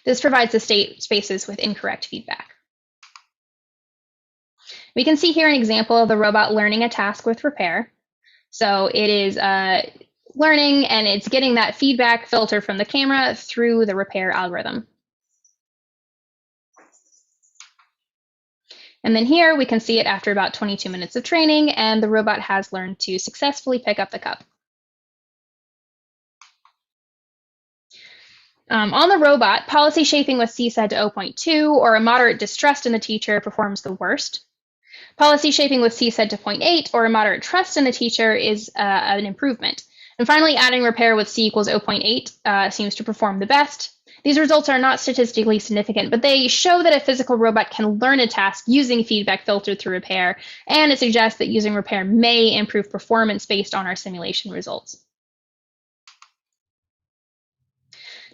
Speaker 4: This provides the state spaces with incorrect feedback. We can see here an example of the robot learning a task with repair. So it is learning and it's getting that feedback filter from the camera through the repair algorithm. And then here we can see it after about 22 minutes of training, and the robot has learned to successfully pick up the cup. On the robot, policy shaping with CSAID to 0.2 or a moderate distrust in the teacher performs the worst. Policy shaping with CSAID to 0.8 or a moderate trust in the teacher is an improvement. And finally, adding repair with C equals 0.8 seems to perform the best. These results are not statistically significant, but they show that a physical robot can learn a task using feedback filtered through repair, and it suggests that using repair may improve performance based on our simulation results.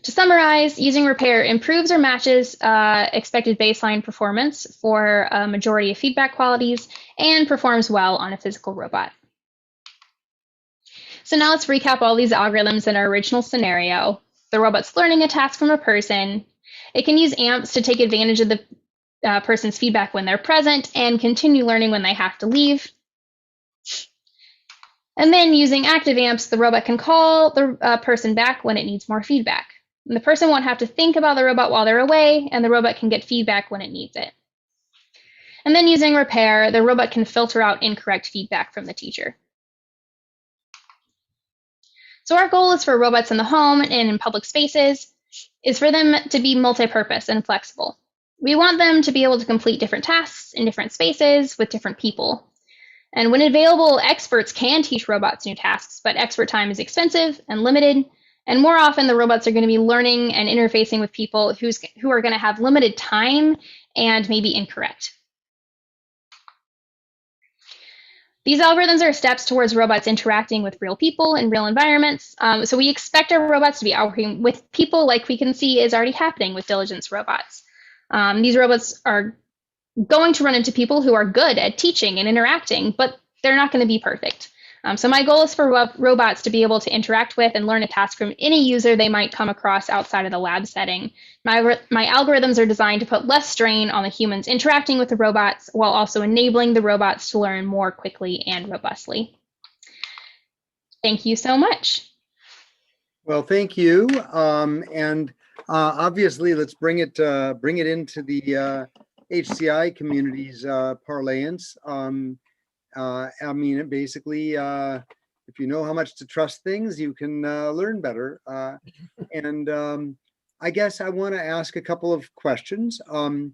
Speaker 4: To summarize, using repair improves or matches expected baseline performance for a majority of feedback qualities and performs well on a physical robot. So now let's recap all these algorithms in our original scenario. The robot's learning a task from a person. It can use AMPs to take advantage of the person's feedback when they're present and continue learning when they have to leave. And then using active AMPs, the robot can call the person back when it needs more feedback. And the person won't have to think about the robot while they're away, and the robot can get feedback when it needs it. And then using repair, the robot can filter out incorrect feedback from the teacher. So our goal is for robots in the home and in public spaces is for them to be multi-purpose and flexible. We want them to be able to complete different tasks in different spaces with different people. And when available, experts can teach robots new tasks, but expert time is expensive and limited. And more often, the robots are going to be learning and interfacing with people who are going to have limited time and maybe incorrect. These algorithms are steps towards robots interacting with real people in real environments. So we expect our robots to be working with people, like we can see is already happening with Diligence robots. These robots are going to run into people who are good at teaching and interacting, but they're not going to be perfect. So my goal is for robots to be able to interact with and learn a task from any user they might come across outside of the lab setting. My algorithms are designed to put less strain on the humans interacting with the robots while also enabling the robots to learn more quickly and robustly. Thank you so much.
Speaker 3: Well, thank you. Obviously, let's bring it into the HCI community's parlance. I mean, basically, if you know how much to trust things, you can learn better. I guess I want to ask a couple of questions, and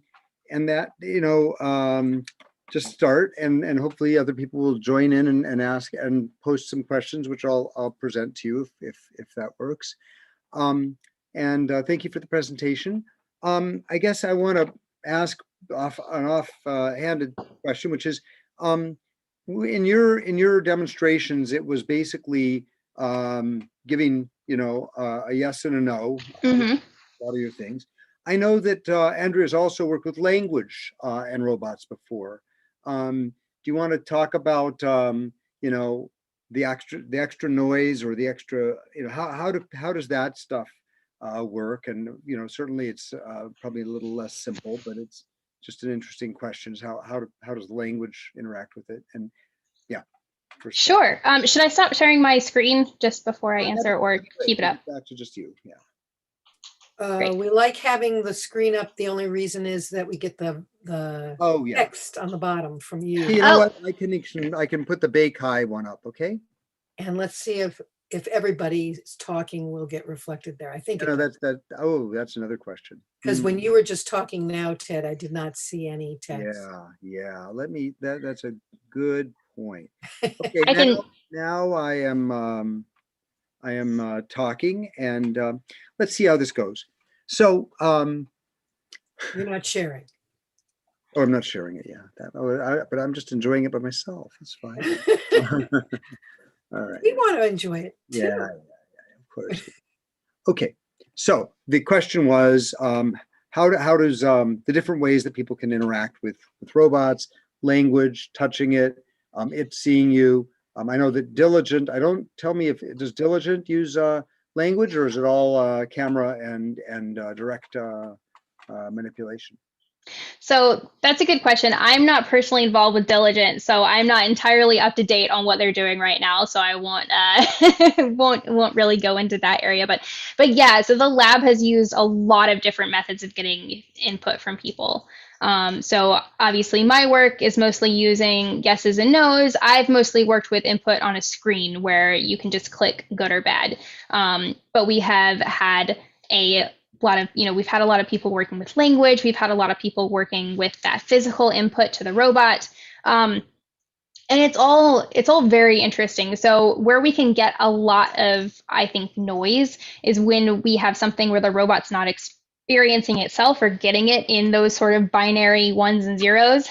Speaker 3: that, just start, and hopefully other people will join in and ask and post some questions, which I'll present to you if that works. Thank you for the presentation. I guess I want to ask an offhanded question, which is, in your demonstrations, it was basically giving, a yes and a no.
Speaker 4: Mm-hmm.
Speaker 3: A lot of your things. I know that Andrea's also worked with language and robots before. Do you want to talk about, the extra noise or the extra, how does that stuff work? And certainly it's probably a little less simple, but it's just an interesting question. Is how does the language interact with it? And yeah,
Speaker 4: sure. Should I stop sharing my screen just before I answer, or keep it up?
Speaker 3: Back to just you. Yeah.
Speaker 5: We like having the screen up. The only reason is that we get the text on the bottom from you.
Speaker 3: You know what? I can put the Beikai one up. Okay.
Speaker 5: And let's see if everybody's talking will get reflected there. I think.
Speaker 3: That's another question.
Speaker 5: Because when you were just talking now, Ted, I did not see any text.
Speaker 3: Yeah. That's a good point. Okay. Now I am talking, and let's see how this goes. So
Speaker 5: you're not sharing.
Speaker 3: Oh, I'm not sharing it. Yeah, but I'm just enjoying it by myself. It's fine. All right.
Speaker 5: We want to enjoy it too.
Speaker 3: Yeah, of course. Okay. So the question was, how does the different ways that people can interact with robots, language, touching it, it seeing you. I know that Diligent, tell me does Diligent use language, or is it all camera and direct manipulation?
Speaker 4: So that's a good question. I'm not personally involved with Diligent, so I'm not entirely up to date on what they're doing right now. So I won't really go into that area. But yeah, so the lab has used a lot of different methods of getting input from people. So obviously my work is mostly using yeses and nos. I've mostly worked with input on a screen where you can just click good or bad. But we have had we've had a lot of people working with language. We've had a lot of people working with that physical input to the robot. And it's all very interesting. So where we can get a lot of, I think, noise is when we have something where the robot's not experiencing itself or getting it in those sort of binary ones and zeros.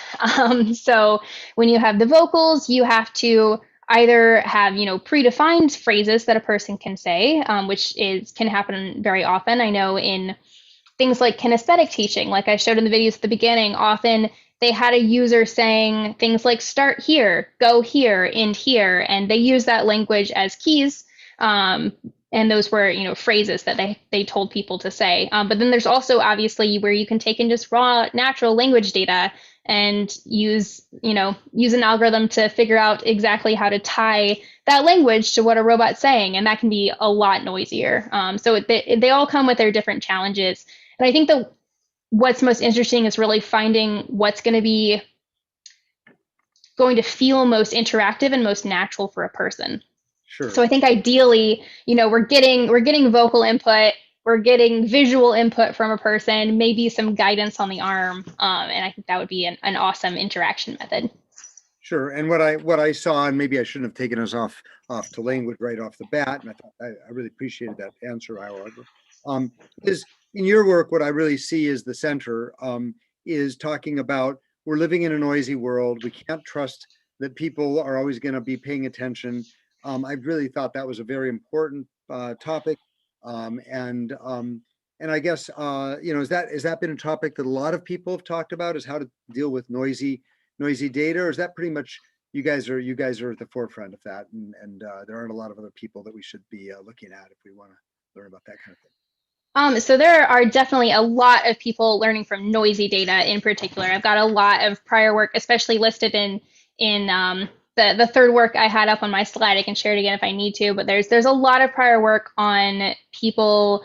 Speaker 4: So when you have the vocals, you have to either have, predefined phrases that a person can say, which can happen very often. I know in things like kinesthetic teaching, like I showed in the videos at the beginning, often they had a user saying things like start here, go here, end here, and they use that language as keys. And those were, phrases that they told people to say. But then there's also obviously where you can take in just raw natural language data and use an algorithm to figure out exactly how to tie that language to what a robot's saying, and that can be a lot noisier. So they all come with their different challenges, and I think what's most interesting is really finding what's going to feel most interactive and most natural for a person.
Speaker 3: Sure.
Speaker 4: So I think ideally, we're getting vocal input, we're getting visual input from a person, maybe some guidance on the arm, and I think that would be an awesome interaction method.
Speaker 3: Sure. And what I saw, and maybe I shouldn't have taken us off to language right off the bat, and I thought I really appreciated that answer, however, is in your work, what I really see is the center is talking about we're living in a noisy world. We can't trust that people are always going to be paying attention. I really thought that was a very important topic, and I guess has that been a topic that a lot of people have talked about, is how to deal with noisy data, or is that pretty much you guys are at the forefront of that, and there aren't a lot of other people that we should be looking at if we want to learn about that kind of thing?
Speaker 4: So there are definitely a lot of people learning from noisy data in particular. I've got a lot of prior work, especially listed in the third work I had up on my slide. I can share it again if I need to, but there's a lot of prior work on people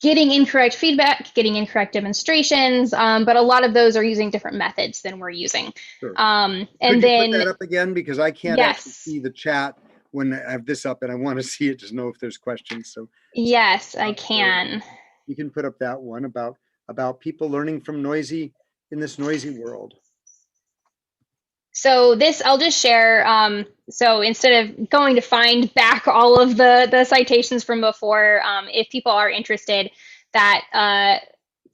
Speaker 4: getting incorrect feedback, getting incorrect demonstrations, but a lot of those are using different methods than we're using.
Speaker 3: Sure.
Speaker 4: And
Speaker 3: Could
Speaker 4: then
Speaker 3: you put that up again, because I can't
Speaker 4: yes.
Speaker 3: actually see the chat when I have this up, and I want to see it, just know if there's questions. So
Speaker 4: yes, I can.
Speaker 3: You can put up that one about people learning from in this noisy world.
Speaker 4: So this, I'll just share. So instead of going to find back all of the citations from before, if people are interested, that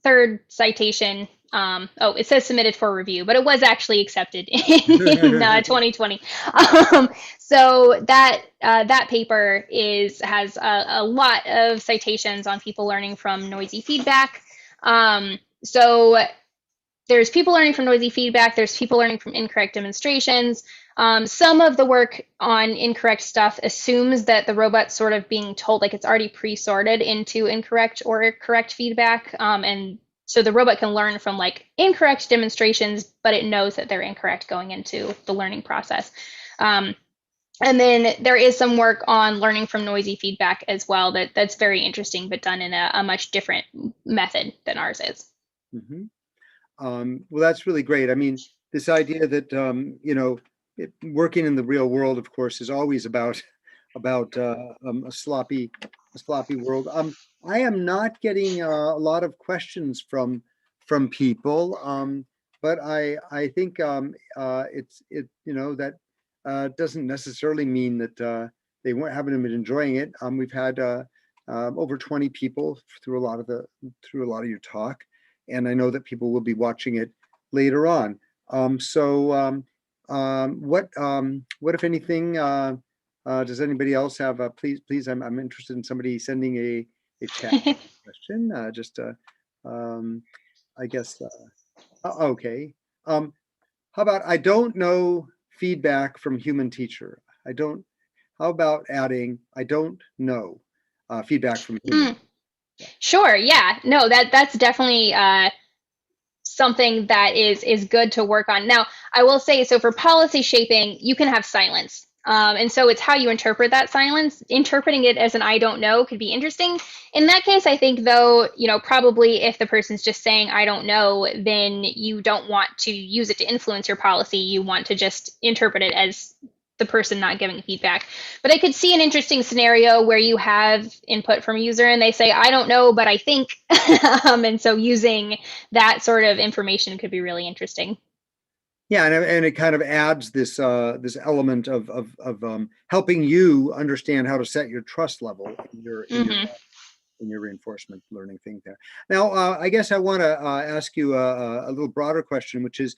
Speaker 4: third citation, it says submitted for review, but it was actually accepted in 2020. So that paper has a lot of citations on people learning from noisy feedback. So there's people learning from noisy feedback. There's people learning from incorrect demonstrations. Some of the work on incorrect stuff assumes that the robot's sort of being told, like it's already pre-sorted into incorrect or correct feedback. And so the robot can learn from like incorrect demonstrations, but it knows that they're incorrect going into the learning process. And then there is some work on learning from noisy feedback as well that's very interesting, but done in a much different method than ours is.
Speaker 3: Mm-hmm. Well, that's really great. I mean, this idea that, working in the real world, of course, is always about a sloppy world. I am not getting a lot of questions from people, but I think that doesn't necessarily mean that they haven't been enjoying it. We've had over 20 people through a lot of your talk. And I know that people will be watching it later on. What if anything, does anybody else have please, I'm interested in somebody sending a chat question, I guess, okay. How about, I don't know feedback from human teacher. How about adding, I don't know feedback from human?
Speaker 4: Sure. Yeah. No, that's definitely something that is good to work on. Now, I will say, so for policy shaping, you can have silence. And so it's how you interpret that silence. Interpreting it as an I don't know could be interesting. In that case, I think, though, probably if the person's just saying I don't know, then you don't want to use it to influence your policy. You want to just interpret it as the person not giving feedback. But I could see an interesting scenario where you have input from a user and they say, I don't know, but I think. And so using that sort of information could be really interesting.
Speaker 3: Yeah, and it kind of adds this element of helping you understand how to set your trust level in your reinforcement learning thing there. Now, I guess I want to ask you a little broader question, which is,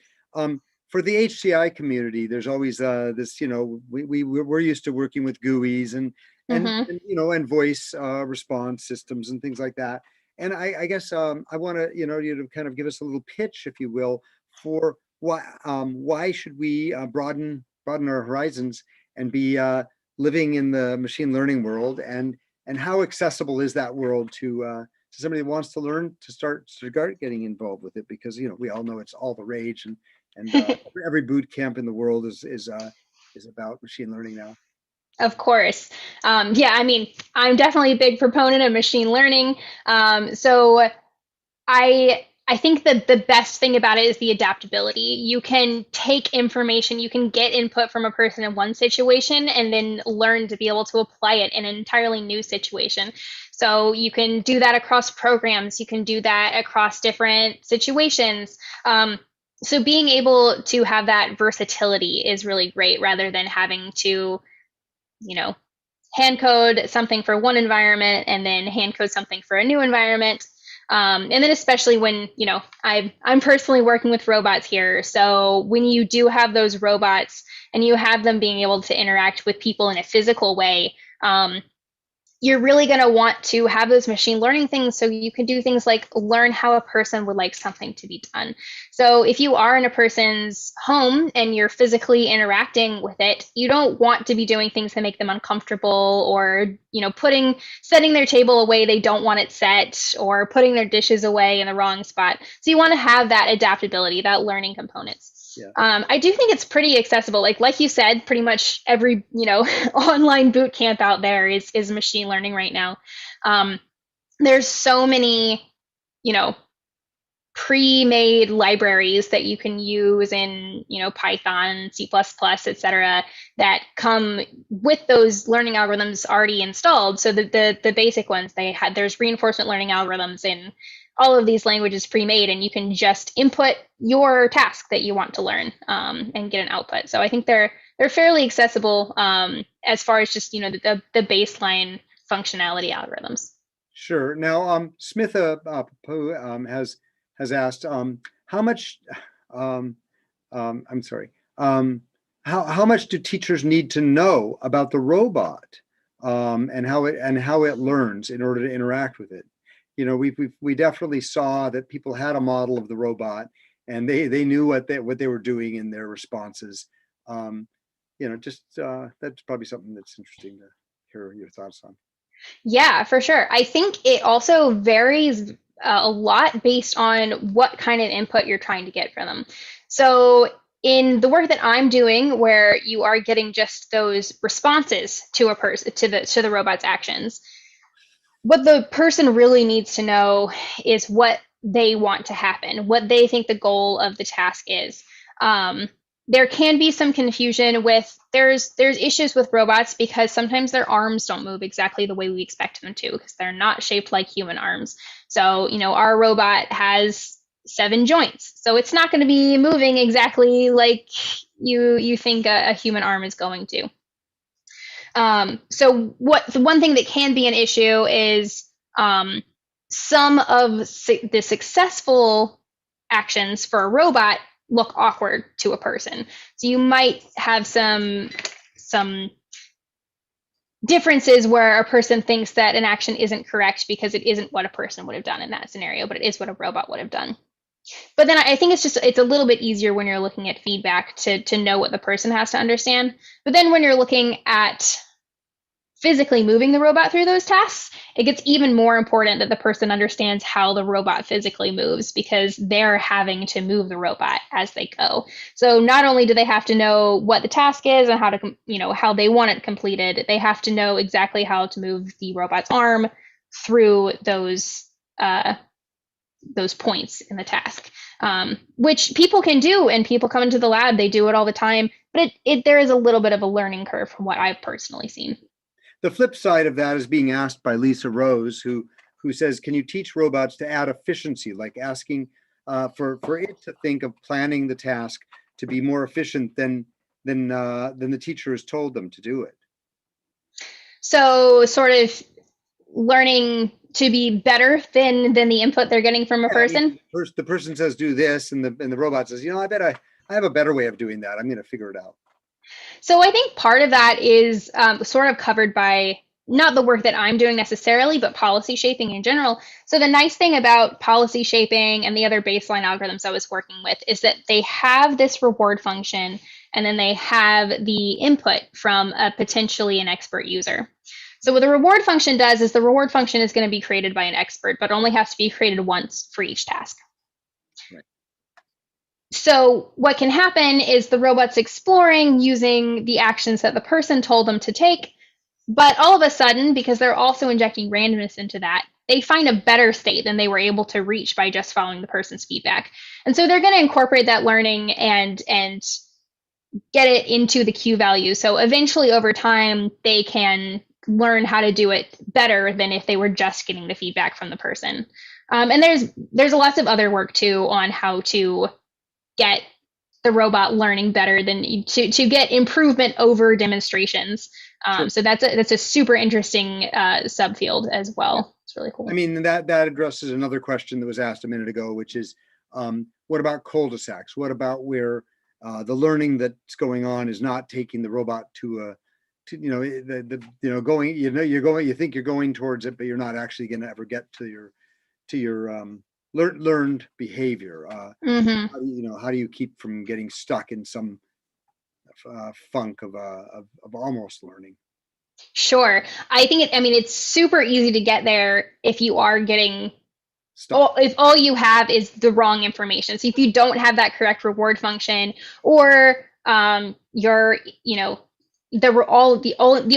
Speaker 3: for the HCI community, there's always this, we're used to working with GUIs and voice response systems and things like that. And I guess I want to, you to kind of give us a little pitch, if you will, for why should we broaden our horizons and be living in the machine learning world, and how accessible is that world to somebody who wants to learn to start getting involved with it? Because, you know, we all know it's all the rage, and every boot camp in the world is about machine learning now.
Speaker 4: Of course. Yeah, I mean, I'm definitely a big proponent of machine learning. So I think that the best thing about it is the adaptability. You can take information, you can get input from a person in one situation and then learn to be able to apply it in an entirely new situation. So you can do that across programs, you can do that across different situations. So being able to have that versatility is really great, rather than having to, you know, hand code something for one environment and then hand code something for a new environment. And then especially when, you know, I'm personally working with robots here. So when you do have those robots and you have them being able to interact with people in a physical way, you're really going to want to have those machine learning things so you can do things like learn how a person would like something to be done. So if you are in a person's home and you're physically interacting with it, you don't want to be doing things that make them uncomfortable, or, you know, setting their table away they don't want it set, or putting their dishes away in the wrong spot. So you want to have that adaptability, that learning components.
Speaker 3: Yeah.
Speaker 4: I do think it's pretty accessible. Like you said, pretty much every, you know, online boot camp out there is machine learning right now. There's so many, you know, pre-made libraries that you can use in, you know, Python, C++, etc., that come with those learning algorithms already installed. So the basic ones, there's reinforcement learning algorithms in all of these languages pre-made, and you can just input your task that you want to learn and get an output. So I think they're fairly accessible as far as just, you know, the baseline functionality algorithms.
Speaker 3: Sure. Now, Smith has asked how much. I'm sorry. How much do teachers need to know about the robot and how it learns in order to interact with it? You know, we definitely saw that people had a model of the robot and they knew what they were doing in their responses. You know, just that's probably something that's interesting to hear your thoughts on.
Speaker 4: Yeah, for sure. I think it also varies a lot based on what kind of input you're trying to get from them. So in the work that I'm doing, where you are getting just those responses to a person, to the robot's actions, what the person really needs to know is what they want to happen, what they think the goal of the task is. There can be some confusion with, there's issues with robots because sometimes their arms don't move exactly the way we expect them to, because they're not shaped like human arms. So, you know, our robot has 7 joints, so it's not going to be moving exactly like you think a human arm is going to. So the one thing that can be an issue is some of the successful actions for a robot look awkward to a person. So you might have some differences where a person thinks that an action isn't correct because it isn't what a person would have done in that scenario, but it is what a robot would have done. But then I think it's a little bit easier when you're looking at feedback to know what the person has to understand. But then when you're looking at physically moving the robot through those tasks, it gets even more important that the person understands how the robot physically moves, because they're having to move the robot as they go. So not only do they have to know what the task is and how to, you know, how they want it completed, they have to know exactly how to move the robot's arm through those points in the task, which people can do, and people come into the lab, they do it all the time, but there is a little bit of a learning curve from what I've personally seen.
Speaker 3: The flip side of that is being asked by Lisa Rose, who says, can you teach robots to add efficiency, like asking for it to think of planning the task to be more efficient than the teacher has told them to do it?
Speaker 4: So sort of learning to be better than the input they're getting from a person.
Speaker 3: I mean, the person says do this, and the robot says, you know, I bet I have a better way of doing that. I'm going to figure it out.
Speaker 4: So I think part of that is sort of covered by not the work that I'm doing necessarily, but policy shaping in general. So the nice thing about policy shaping and the other baseline algorithms I was working with is that they have this reward function, and then they have the input from a potentially an expert user. So what the reward function does is the reward function is going to be created by an expert, but only has to be created once for each task.
Speaker 3: Right.
Speaker 4: So what can happen is the robot's exploring using the actions that the person told them to take, but all of a sudden, because they're also injecting randomness into that, they find a better state than they were able to reach by just following the person's feedback. And so they're going to incorporate that learning and get it into the Q value. So eventually over time, they can learn how to do it better than if they were just getting the feedback from the person. And there's lots of other work too on how to get the robot learning better than to get improvement over demonstrations.
Speaker 3: Sure.
Speaker 4: So that's a super interesting subfield as well. It's really cool.
Speaker 3: I mean, that addresses another question that was asked a minute ago, which is, what about cul-de-sacs? What about where the learning that's going on is not taking the robot to going, you think you're going towards it, but you're not actually going to ever get to your learned behavior. How do you keep from getting stuck in some funk of almost learning?
Speaker 4: Sure. I think it's super easy to get there if you are getting if all you have is the wrong information. So if you don't have that correct reward function, or the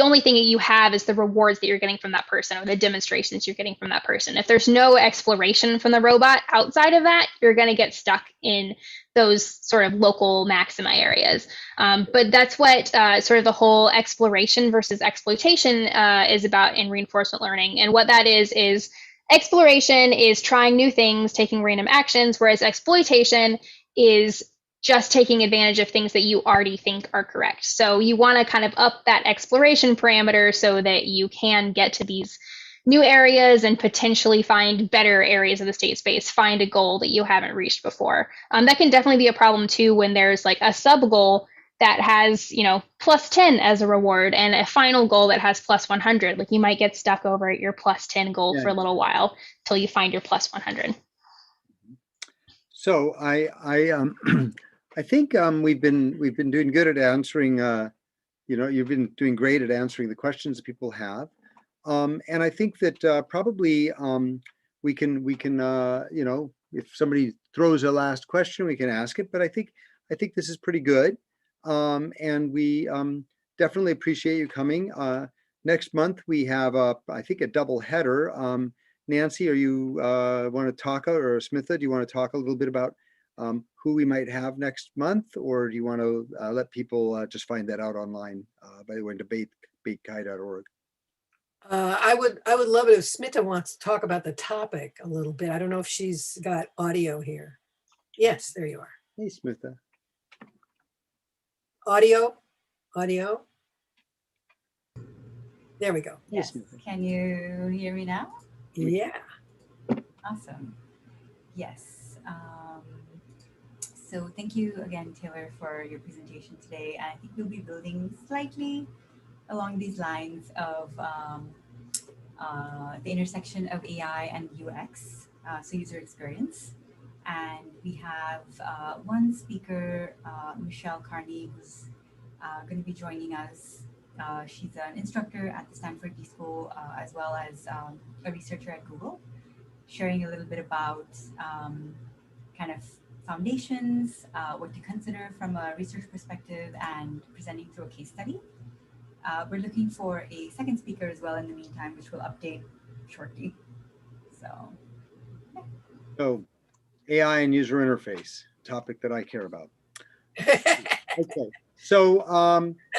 Speaker 4: only thing that you have is the rewards that you're getting from that person or the demonstrations you're getting from that person. If there's no exploration from the robot outside of that, you're going to get stuck in those sort of local maxima areas. But that's what sort of the whole exploration versus exploitation is about in reinforcement learning. And what that is exploration is trying new things, taking random actions, whereas exploitation is just taking advantage of things that you already think are correct. So you want to kind of up that exploration parameter so that you can get to these new areas and potentially find better areas of the state space, find a goal that you haven't reached before. That can definitely be a problem too when there's like a sub goal that has, plus 10 as a reward and a final goal that has plus 100. Like you might get stuck over at your plus 10 goal for a little while till you find your plus 100.
Speaker 3: So I think we've been doing good at answering. You've been doing great at answering the questions that people have, and I think that probably we can if somebody throws a last question, we can ask it. But I think this is pretty good, and we definitely appreciate you coming. Next month we have I think a double header. Nancy, are you want to talk, or Smitha, do you want to talk a little bit about who we might have next month, or do you want to let people just find that out online by going to baitkai.org?
Speaker 5: I would love it if Smitha wants to talk about the topic a little bit. I don't know if she's got audio here. Yes, there you are.
Speaker 3: Hey, Smitha.
Speaker 5: Audio. There we go.
Speaker 6: Yes. Can you hear me now?
Speaker 5: Yeah.
Speaker 6: Awesome. Yes. So thank you again, Taylor, for your presentation today. I think we'll be building slightly along these lines of the intersection of AI and UX, so user experience. And we have one speaker, Michelle Carney, who's going to be joining us. She's an instructor at the Stanford B-School, as well as a researcher at Google, sharing a little bit about kind of foundations, what to consider from a research perspective, and presenting through a case study. We're looking for a second speaker as well in the meantime, which we'll update shortly. So, yeah.
Speaker 3: So, AI and user interface, topic that I care about. Okay. So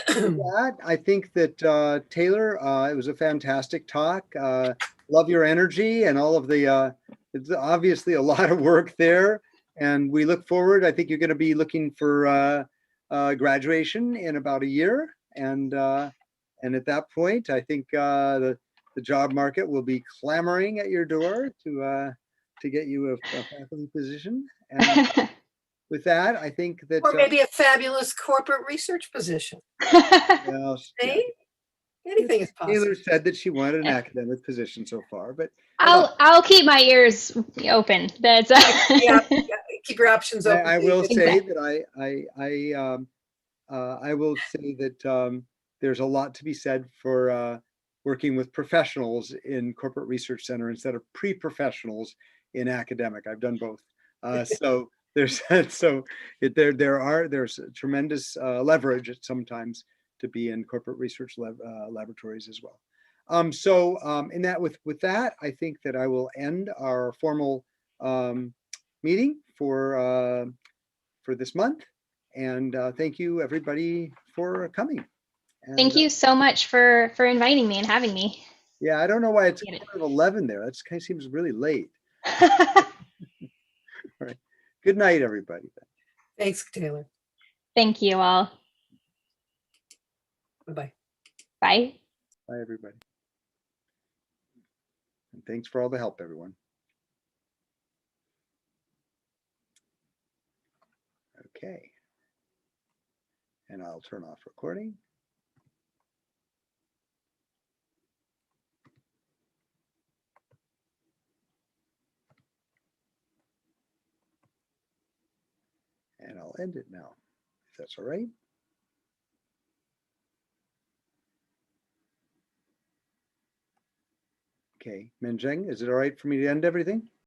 Speaker 3: with that, I think that Taylor, it was a fantastic talk. Love your energy and all of the, it's obviously a lot of work there. And we look forward, I think you're going to be looking for graduation in about a year. And at that point, I think the job market will be clamoring at your door to get you a faculty position. And with that, I think that,
Speaker 5: or maybe a fabulous corporate research position.
Speaker 3: Well,
Speaker 5: yeah. Anything is possible.
Speaker 3: Taylor said that she wanted an academic position so far, but
Speaker 4: I'll keep my ears open. That's
Speaker 5: yeah, keep your options open.
Speaker 3: I will say that I will say that there's a lot to be said for working with professionals in corporate research center instead of pre-professionals in academic. I've done both. So there's there's tremendous leverage sometimes to be in corporate research laboratories as well. With that, I think that I will end our formal meeting for this month. And thank you everybody for coming. And,
Speaker 4: Thank you so much for inviting me and having me.
Speaker 3: Yeah, I don't know why it's 11 there. That kind of seems really late. All right. Good night, everybody.
Speaker 5: Thanks, Taylor.
Speaker 4: Thank you all.
Speaker 5: Bye-bye.
Speaker 4: Bye.
Speaker 3: Bye, everybody. And thanks for all the help, everyone. Okay. And I'll turn off recording. And I'll end it now, if that's all right. Okay, Minjeng, is it all right for me to end everything?